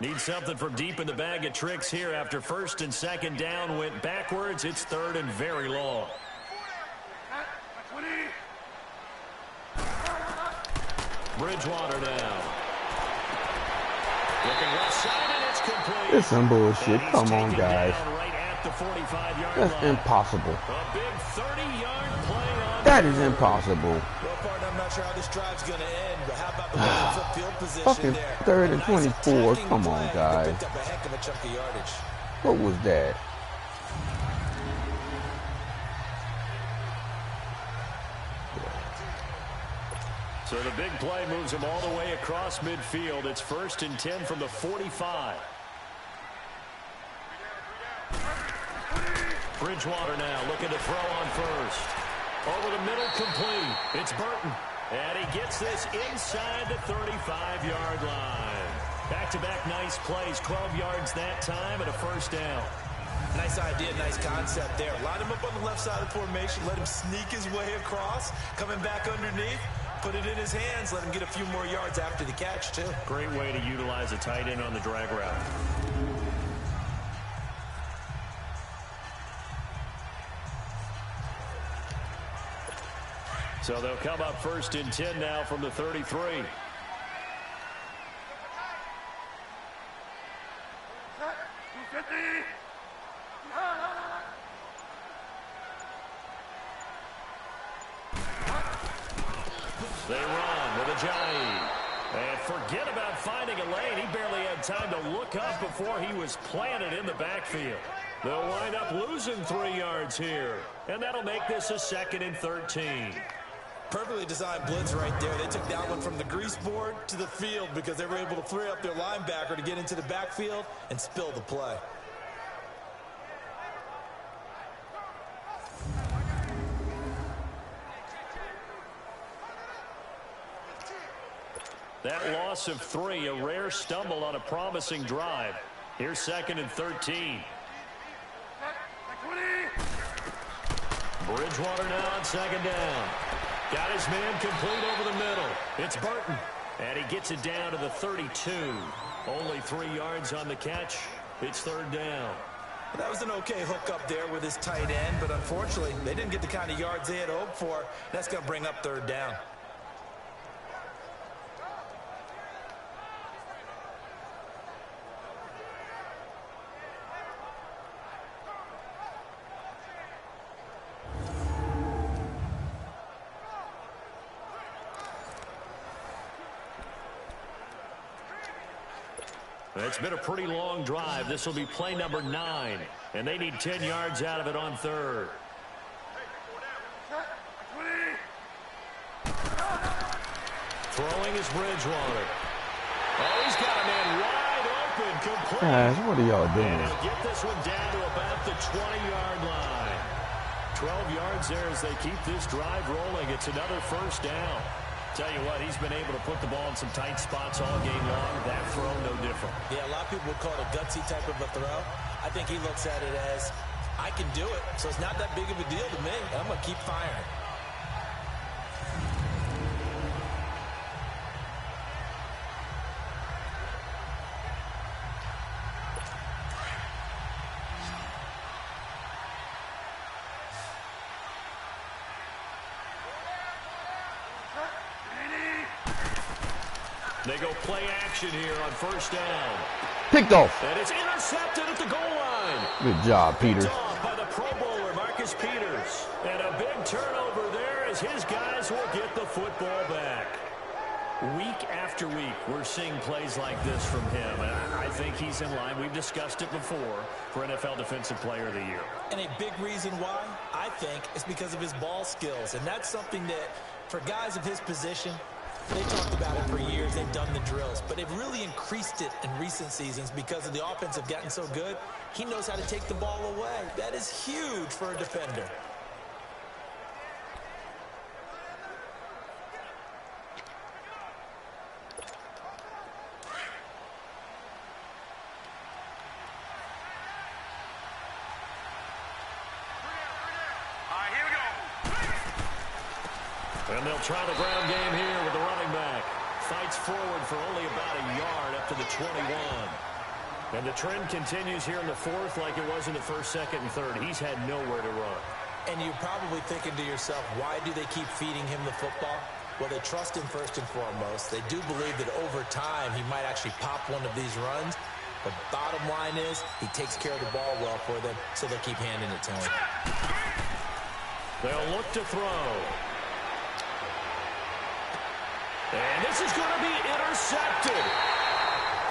Need something from deep in the bag of tricks here after 1st and 2nd down went backwards. It's 3rd and very long. Bridgewater now. Looking left side, and it's complete. It's some bullshit. Come on, guys. Right at the 45-yard That's line. impossible. A big 30-yard play on That is impossible. Well, partner, I'm not sure how this drive's going to end, but how about the wonderful field position Fucking there? 3rd and Nice 24. attacking Come on, play. guys. They picked up a heck of a chunk of yardage. What was that? So the big play moves him all the way across midfield. It's 1st and 10 from the 45. Bridgewater now looking to throw on first. Over the middle, complete. It's Burton. And he gets this inside the 35-yard line. Back-to-back nice plays. 12 yards that time and a 1st down. Nice idea, nice concept there. Line him up on the left side of the formation. Let him sneak his way across. Coming back underneath. Put it in his hands. Let him get a few more yards after the catch, too. Great way to utilize a tight end on the drag route. So they'll come up 1st and 10 now from the 33. They run with Ajayi. And forget about finding a lane. He barely had time to look up before he was planted in the backfield. They'll wind up losing 3 yards here. And that'll make this a 2nd and 13. Perfectly designed blitz right there. They took that one from the grease board to the field because they were able to free up their linebacker to get into the backfield and spill the play. That loss of 3, a rare stumble on a promising drive. Here's 2nd and 13. Bridgewater now on 2nd down. Got his man complete over the middle. It's Burton. And he gets it down to the 32. Only 3 yards on the catch. It's 3rd down. Well, that was an okay hook up there with his tight end, but unfortunately, they didn't get the kind of yards they had hoped for. That's going to bring up 3rd down. It's been a pretty long drive. This will be play number 9, and they need 10 yards out of it on 3rd. Throwing is Here's Bridgewater. Oh, he's got a man wide open. Complete. Guys, what are y'all doing? And he'll get this one down to about the 20-yard line. 12 yards there as they keep this drive rolling. It's another first down. Tell you what, he's been able to put the ball in some tight spots all game long. That throw, no different. Yeah, a lot of people would call it a gutsy type of a throw. I think he looks at it as, I can do it, so it's not that big of a deal to me. I'm going to keep firing. They go play action here on first down. Picked off. And it's intercepted at the goal line. Good job, Peters. Picked off by the Pro Bowler, Marcus Peters. And a big turnover there as his guys will get the football back. Week after week, we're seeing plays like this from him. And I think he's in line. We've discussed it before for NFL Defensive Player of the Year. And a big reason why, I think, is because of his ball skills. And that's something that, for guys of his position, they talked about it for years. They've done the drills. But they've really increased it in recent seasons because of the offense have gotten so good. He knows how to take the ball away. That is huge for a defender. And they'll try the ground game here with the running back. Fights forward for only about a yard up to the 21. And the trend continues here in the fourth like it was in the first, second, and third. He's had nowhere to run. And you're probably thinking to yourself, why do they keep feeding him the football? Well, they trust him first and foremost. They do believe that over time he might actually pop one of these runs. But bottom line is he takes care of the ball well for them, so they'll keep handing it to him. They'll look to throw. And this is going to be intercepted.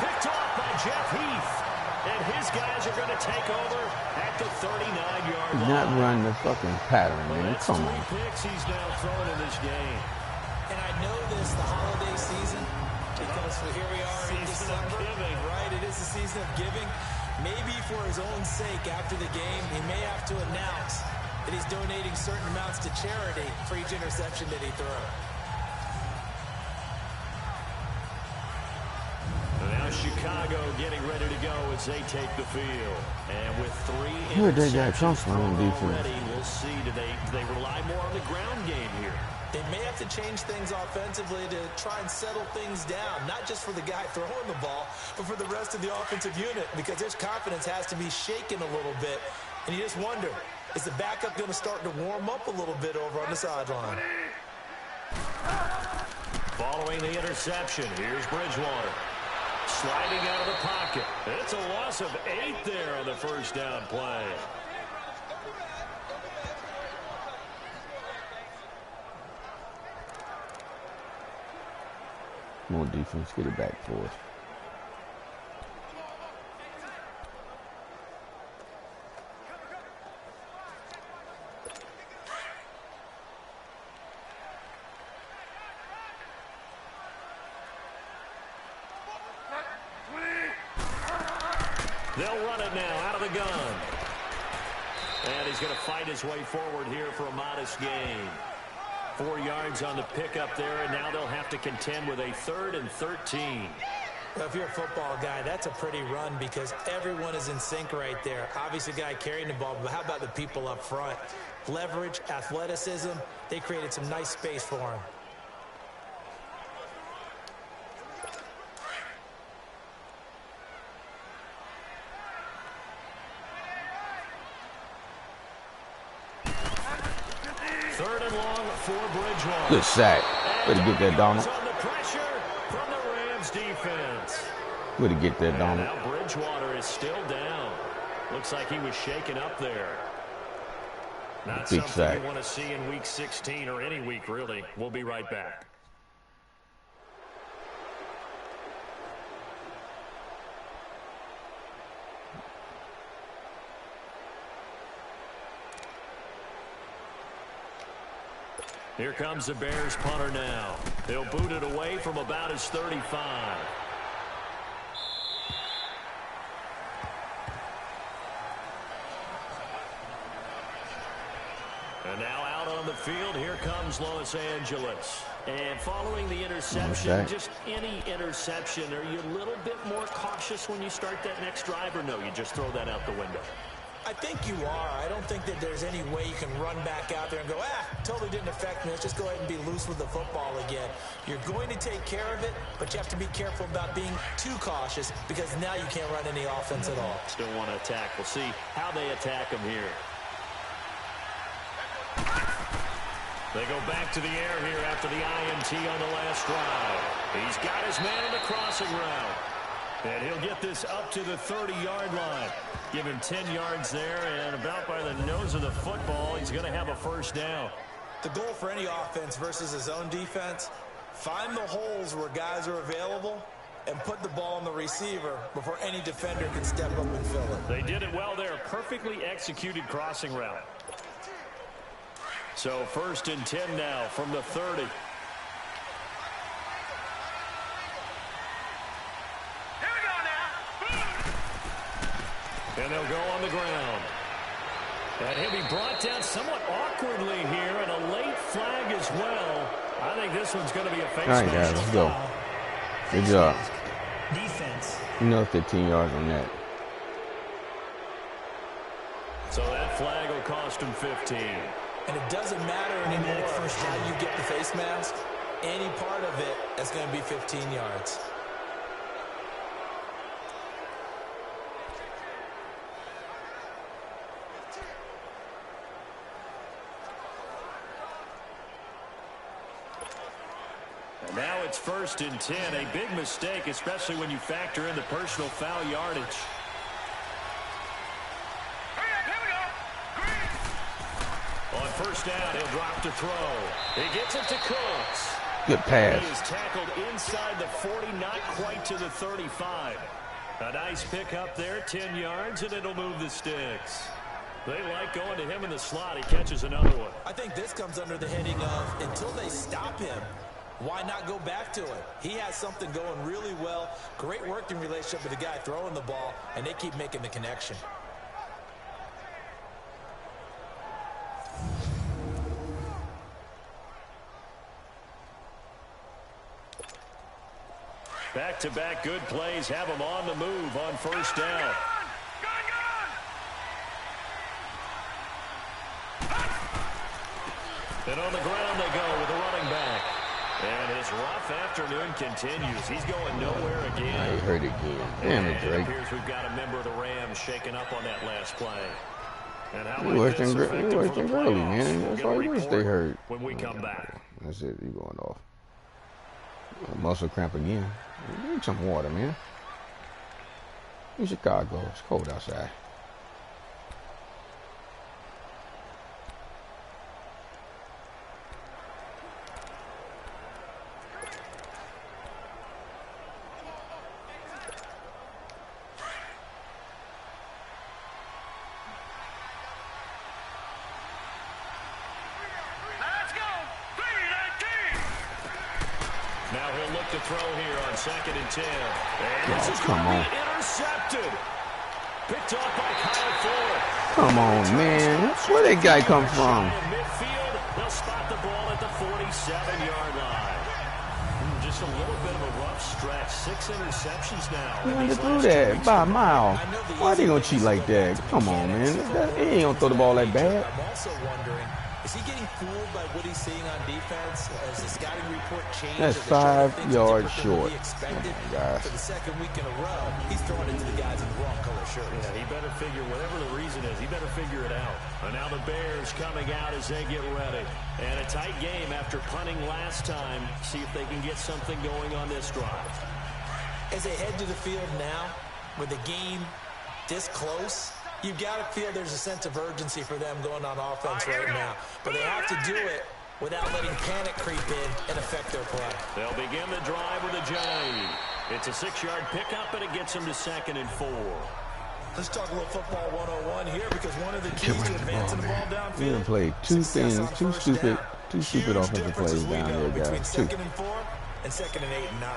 Picked off by Jeff Heath. And his guys are going to take over at the 39-yard line. Not run the fucking pattern, man. That's Come on. 3 picks he's now thrown in this game. And I know this, the holiday season, because here we are in December, right? It is the season of giving. Maybe for his own sake, after the game, he may have to announce that he's donating certain amounts to charity for each interception that he throws. Now Chicago getting ready to go as they take the field. And with 3 Where'd they got interceptions from on thrown defense? already, we'll see. Do they rely more on the ground game here? They may have to change things offensively to try and settle things down, not just for the guy throwing the ball, but for the rest of the offensive unit, because his confidence has to be shaken a little bit. And you just wonder, is the backup going to start to warm up a little bit over on the sideline? Following the interception, here's Bridgewater. Sliding out of the pocket. It's a loss of 8 there on the first down play. More defense. Get it back for us. They'll run it now out of the gun. And he's going to fight his way forward here for a modest gain. 4 yards on the pickup there, and now they'll have to contend with a 3rd and 13. Well, if you're a football guy, that's a pretty run because everyone is in sync right there. Obviously, the guy carrying the ball, but how about the people up front? Leverage, athleticism, they created some nice space for him. Good sack. Way to get that, Donald. Way to get that, Donald. Now Bridgewater is still down. Looks like he was shaken up there. Not Big something sack. you want to see in week 16 or any week, really. We'll be right back. Here comes the Bears punter now. They'll boot it away from about his 35. And now out on the field, here comes Los Angeles. And following the interception, just any interception, are you a little bit more cautious when you start that next drive, or no, you just throw that out the window? I think you are. I don't think that there's any way you can run back out there and go, totally didn't affect me. Let's just go ahead and be loose with the football again. You're going to take care of it, but you have to be careful about being too cautious because now you can't run any offense at all. Still want to attack. We'll see how they attack him here. They go back to the air here after the INT on the last drive. He's got his man on the crossing route. And he'll get this up to the 30-yard line. Give him 10 yards there, and about by the nose of the football, he's going to have a first down. The goal for any offense versus his own defense, find the holes where guys are available and put the ball on the receiver before any defender can step up and fill it. They did it well there. Perfectly executed crossing route. So 1st and 10 now from the 30. And they'll go on the ground. And he'll be brought down somewhat awkwardly here, and a late flag as well. I think this one's going to be a face mask. All right, guys, let's go. Good job. Defense. 15 yards on that. So that flag will cost him 15. And it doesn't matter anymore how you get the face mask. Any part of it is going to be 15 yards. And now it's 1st and 10. A big mistake, especially when you factor in the personal foul yardage. On 1st down, he'll drop to throw. He gets it to Cooks. Good pass. He is tackled inside the 40, not quite to the 35. A nice pick up there, 10 yards, and it'll move the sticks. They like going to him in the slot. He catches another one. I think this comes under the heading of until they stop him, why not go back to it? He has something going really well. Great working relationship with the guy throwing the ball, and they keep making the connection. Back-to-back good plays have him on the move on 1st down. And on the ground they go with the running back. And his rough afternoon continues. He's going nowhere again. I heard it good. Damn it, Drake. It appears we've got a member of the Rams shaking up on that last play. And how You worse than Gurley, man. That's all you wish they hurt. When we come back. That's it. You going off. Muscle cramp again. Drink some water, man. In Chicago, it's cold outside. Now he'll look to throw here on 2nd and 10. And this is come going to on. be intercepted. Picked off by Kyle Ford. Come on, man. Where that guy come from? Midfield, they'll spot the ball at the 47-yard line. Just a little bit of a rough stretch. 6 interceptions now. He underthrew that by a mile. Why they gonna cheat like that? Come on, man. He ain't gonna throw the ball that bad. I'm also wondering, is he getting fooled by what he's seeing on defense? As the scouting report changes, That's 5 yards short. For Guys. the 2nd week in a row, he's throwing it to the guys in the wrong color shirts. Yeah, he better figure, whatever the reason is, he better figure it out. And now the Bears coming out as they get ready. And a tight game after punting last time. See if they can get something going on this drive. As they head to the field now, with the game this close, you've got to feel there's a sense of urgency for them going on offense right now. But they have to do it without letting panic creep in and affect their play. They'll begin the drive with a J. It's a 6-yard pickup, and it gets them to 2nd and 4. Let's talk a little football 101 here, because one of the keys to advancing the ball downfield. We done played two Two stupid offensive plays down there, between guys. Two. 2nd and 4 and 2nd and 8 and 9.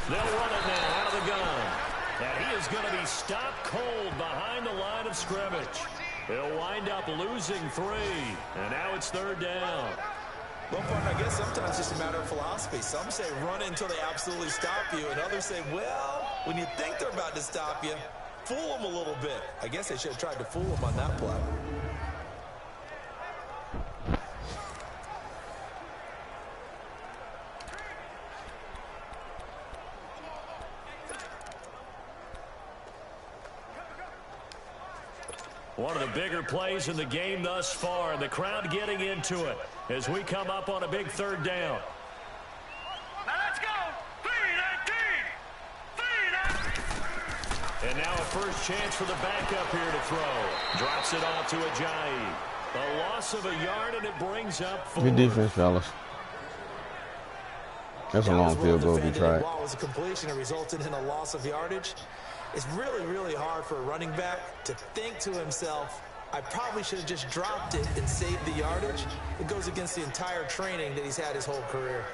They'll run it now out of the gun. And he is going to be stopped cold behind the line of scrimmage. He'll wind up losing 3. And now it's 3rd down. Well, partner, I guess sometimes it's just a matter of philosophy. Some say run it until they absolutely stop you, and others say, well, when you think they're about to stop you, fool them a little bit. I guess they should have tried to fool them on that play. One of the bigger plays in the game thus far, and the crowd getting into it as we come up on a big 3rd down. Now let's go. 3-19. And now a first chance for the backup here to throw. Drops it off to Ajayi. A loss of a yard, and it brings up 4. Good defense, fellas. That's a long field goal to try. While it was a completion, it resulted in a loss of yardage. It's really, really hard for a running back to think to himself, I probably should have just dropped it and saved the yardage. It goes against the entire training that he's had his whole career.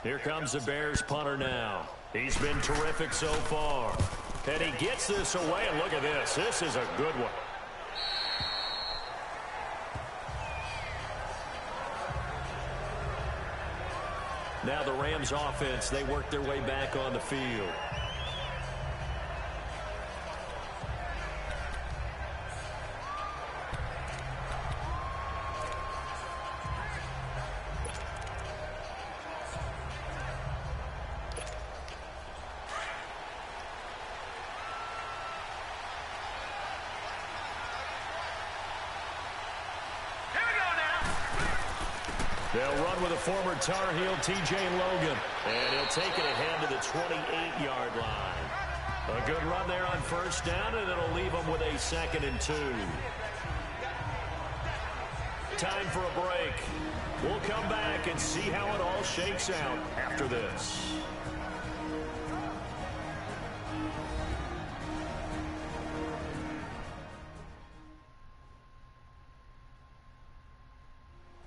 Here comes the Bears punter now. He's been terrific so far. And he gets this away, and look at this. This is a good one. Now the Rams offense, they work their way back on the field. They'll run with a former Tar Heel, T.J. Logan. And he'll take it ahead to the 28-yard line. A good run there on first down, and it'll leave them with a 2nd and 2. Time for a break. We'll come back and see how it all shakes out after this.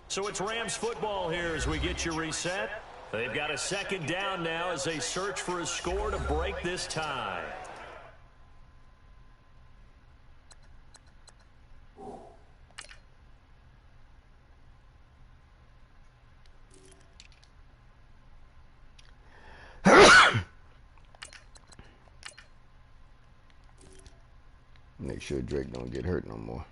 So it's Rams football here as we get you reset. They've got a 2nd down now as they search for a score to break this tie. Make sure Drake don't get hurt no more.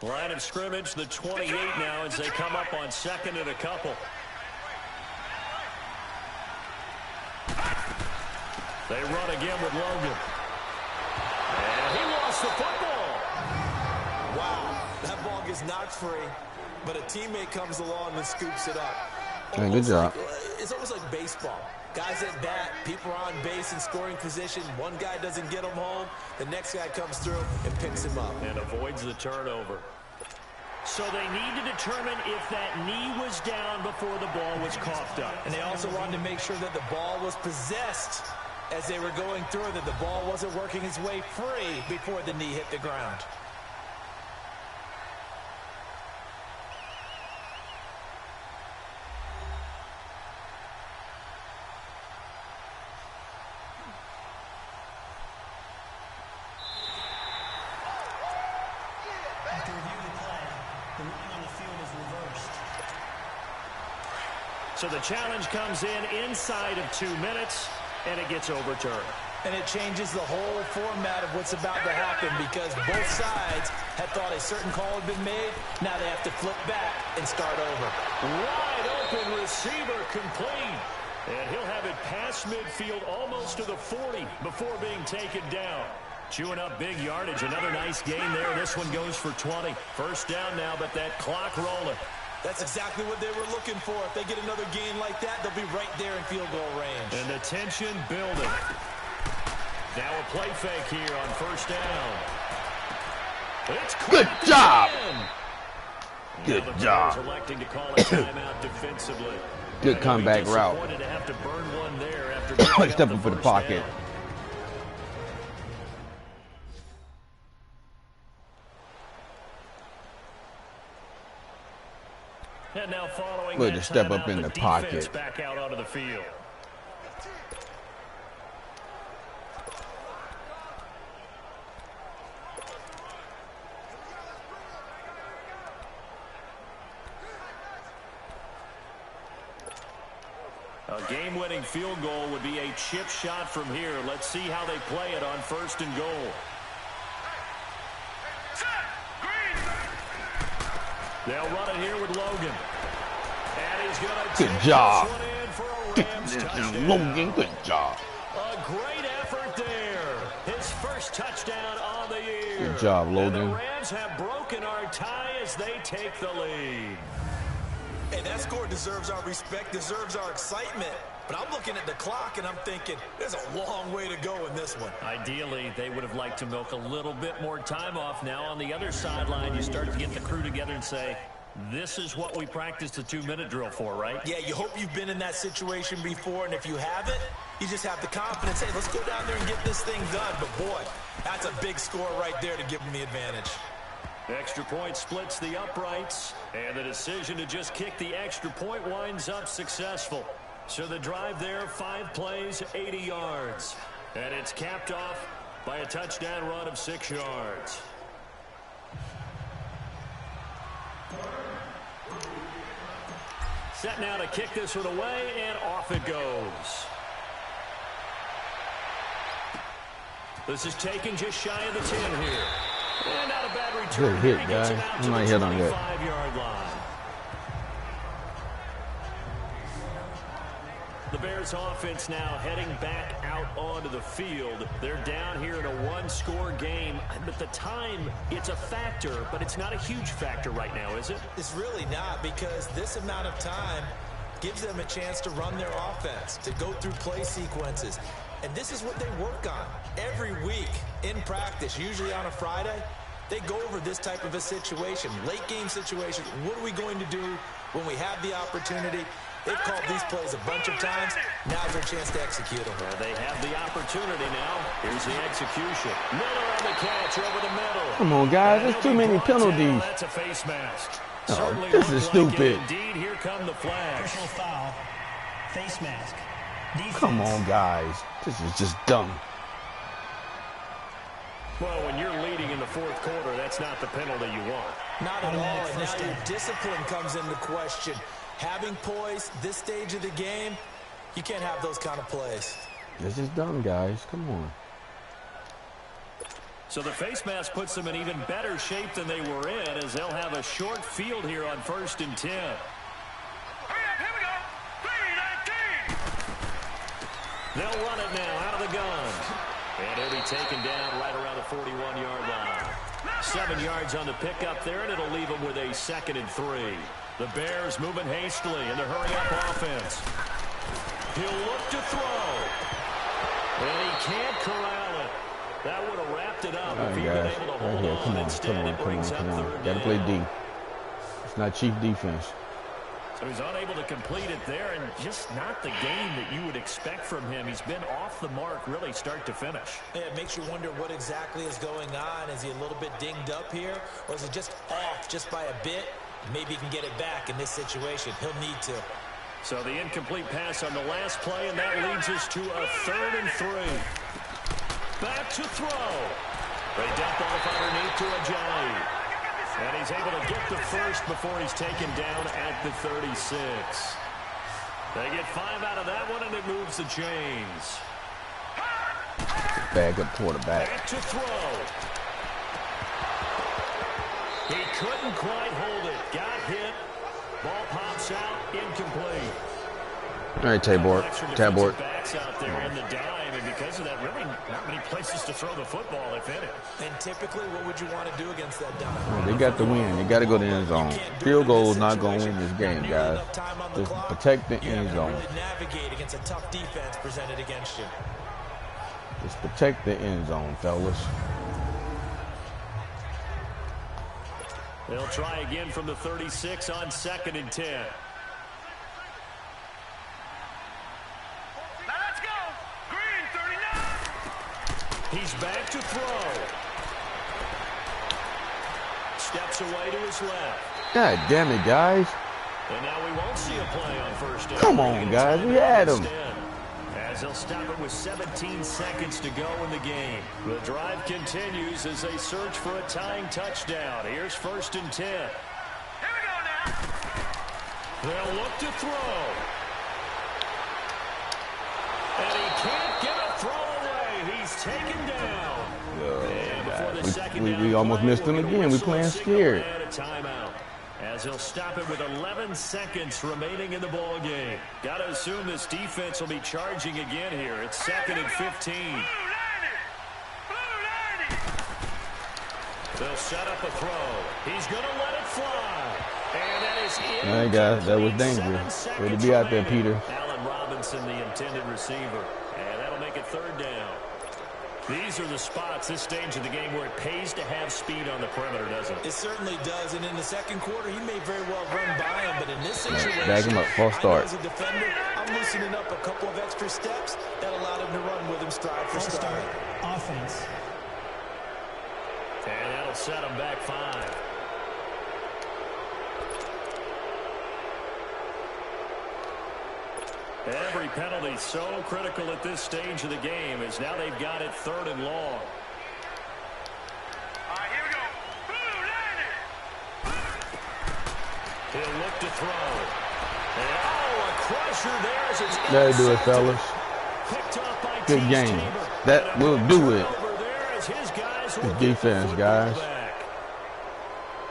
Line of scrimmage, the 28 now as they come up on 2nd and a couple. They run again with Logan. And he lost the football. Wow, that ball gets knocked free, but a teammate comes along and scoops it up. Hey, good job. It's almost like baseball. Guys at bat, people are on base in scoring position. One guy doesn't get him home. The next guy comes through and picks him up. And avoids the turnover. So they need to determine if that knee was down before the ball was coughed up. And they also wanted to make sure that the ball was possessed as they were going through, that the ball wasn't working its way free before the knee hit the ground. So the challenge comes in inside of 2 minutes, and it gets overturned. And it changes the whole format of what's about to happen because both sides had thought a certain call had been made. Now they have to flip back and start over. Wide open receiver complete. And he'll have it past midfield almost to the 40 before being taken down. Chewing up big yardage. Another nice gain there. This one goes for 20. First down now, but that clock rolling. That's exactly what they were looking for. If they get another gain like that, they'll be right there in field goal range. And the tension building. Now a play fake here on first down. It's good job. Good job. Electing to call a timeout defensively. Good comeback route. To have to burn one there after stepping for the pocket. And now following Good to step up in the pocket. Back out onto the field. A game-winning field goal would be a chip shot from here. Let's see how they play it on first and goal. They'll run it here with Logan. And he's going to good job. Logan, good job. A great effort there. His first touchdown on the year. Good job, Logan. And the Rams have broken our tie as they take the lead. Hey, that score deserves our respect, deserves our excitement. But I'm looking at the clock, and I'm thinking, there's a long way to go in this one. Ideally, they would have liked to milk a little bit more time off. Now, on the other sideline, you start to get the crew together and say, this is what we practiced the 2-minute drill for, right? Yeah, you hope you've been in that situation before, and if you haven't, you just have the confidence, hey, let's go down there and get this thing done. But, boy, that's a big score right there to give them the advantage. Extra point splits the uprights, and the decision to just kick the extra point winds up successful. So the drive there, 5 plays, 80 yards. And it's capped off by a touchdown run of 6 yards. Set now to kick this one away, and off it goes. This is taken just shy of the 10 here. And not a bad return. Good hit, guys. You might hit on that. 25-yard line. The Bears offense now heading back out onto the field. They're down here in a 1-score game. But the time, it's a factor, but it's not a huge factor right now, is it? It's really not, because this amount of time gives them a chance to run their offense, to go through play sequences. And this is what they work on every week in practice, usually on a Friday. They go over this type of a situation, late game situation. What are we going to do when we have the opportunity? They've called these plays a bunch of times. Now's their chance to execute them. Well, they have the opportunity now. Here's the execution. Miller on the catch over the middle. Come on, guys. There's too many penalties. That's a face mask. Oh, this is stupid. Indeed, here come the flags. Personal foul. Face mask. Defense. Come on, guys. This is just dumb. Well, when you're leading in the fourth quarter, that's not the penalty you want. Not at all. And now your discipline comes into question. Having poise this stage of the game, you can't have those kind of plays. This is dumb, guys. Come on. So the face mask puts them in even better shape than they were in, as they'll have a short field here on 1st and 10. Hurry up, here we go. 3-19. They'll run it now out of the gun. And he'll be taken down right around the 41-yard line. 7 yards on the pickup there, and it'll leave them with a 2nd and 3. The Bears moving hastily in the hurry-up offense. He'll look to throw. And he can't corral it. That would have wrapped it up if he'd been able to hold on. Come on. Got to play D. It's not cheap defense. So he's unable to complete it there, and just not the game that you would expect from him. He's been off the mark really start to finish. Yeah, it makes you wonder what exactly is going on. Is he a little bit dinged up here, or is it just off just by a bit? Maybe he can get it back in this situation. He'll need to. So the incomplete pass on the last play, and that leads us to a 3rd and 3. Back to throw. They dump off underneath to Ajayi. And he's able to get the first before he's taken down at the 36. They get 5 out of that one, and it moves the chains. Bag up quarterback. Back to throw. He couldn't quite hold it. Got hit. Ball pops out. Incomplete. All right, Tabor. Tabor. Backs out there in the dime, and because of that, really not many places to throw the football, if any. And typically, what would you want to do against that dime? They got the win. They got to go to the end zone. Field goal is not going to win this game, guys. Just protect the end zone. Really navigate against a tough defense presented against you. Just protect the end zone, fellas. They'll try again from the 36 on 2nd and 10. Now let's go. Green 39. He's back to throw. Steps away to his left. God damn it, guys. And now we won't see a play on 1st down. Come on, guys. We had him. As they'll stop it with 17 seconds to go in the game. The drive continues as they search for a tying touchdown. Here's 1st and 10. Here we go now. They'll look to throw. And he can't get a throw away. He's taken down. And before the second down We almost play, missed him we're again. We playing scared. and a timeout. As he'll stop it with 11 seconds remaining in the ball game. Got to assume this defense will be charging again here. It's 2nd and 15. They'll set up a throw. He's going to let it fly. And that is it. All right, guys, that was dangerous. Way to be out there, Peter. Allen Robinson, the intended receiver. And that'll make it 3rd down. These are the spots, this stage of the game, where it pays to have speed on the perimeter, doesn't it? It certainly does. And in the 2nd quarter, he may very well run by him. But in this situation, Back him up. False start. as a defender, I'm loosening up a couple of extra steps that allowed him to run with him stride for stride. Offense. And that'll set him back 5. Every penalty so critical at this stage of the game, as now they've got it 3rd and long. All right, here we go. He'll look to throw. And a crusher there as it's That'll do it, fellas. picked up by Good game. That will do it. Good defense, guys.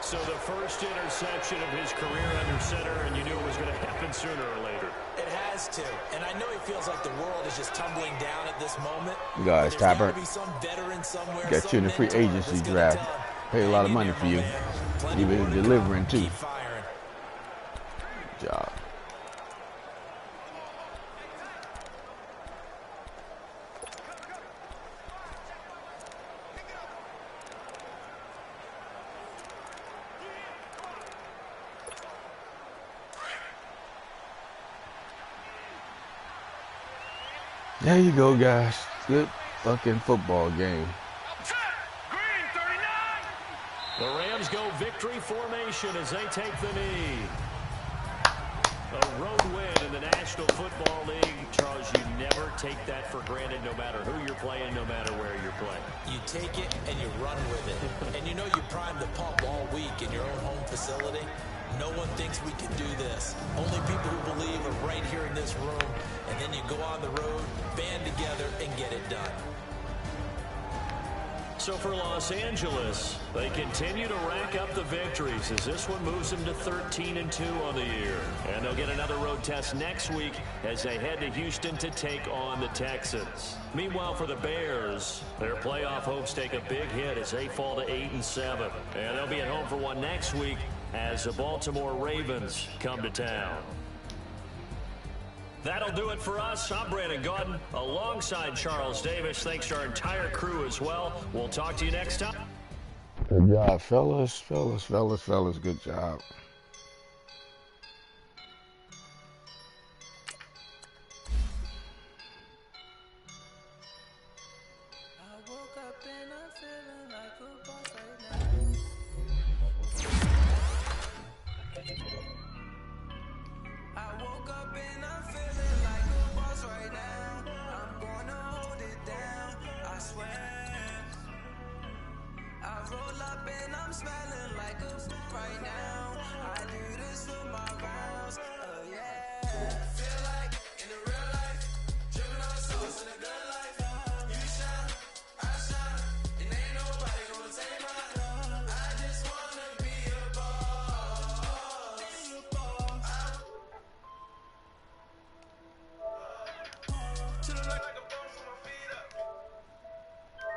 So the first interception of his career under center, and you knew it was going to happen sooner or later. It has to. And I know he feels like the world is just tumbling down at this moment. You guys, Tapper. Got you in the free agency draft. Paid a lot of money for you. Even delivering, too. Good job. There you go, guys. Good fucking football game. Green 39. The Rams go victory formation as they take the knee. A road win in the National Football League. Charles, you never take that for granted no matter who you're playing, no matter where you're playing. You take it and you run with it. And you know you primed the pump all week in your own home facility. No one thinks we can do this. Only people who believe are right here in this room. And then you go on the road, band together, and get it done. So for Los Angeles, they continue to rack up the victories as this one moves them to 13-2 on the year. And they'll get another road test next week as they head to Houston to take on the Texans. Meanwhile, for the Bears, their playoff hopes take a big hit as they fall to 8-7. And they'll be at home for one next week as the Baltimore Ravens come to town. That'll do it for us. I'm Brandon Gaudin alongside Charles Davis. Thanks to our entire crew as well. We'll talk to you next time. Good job, fellas. Good job. Roll up and I'm smelling like a right now. I do this for my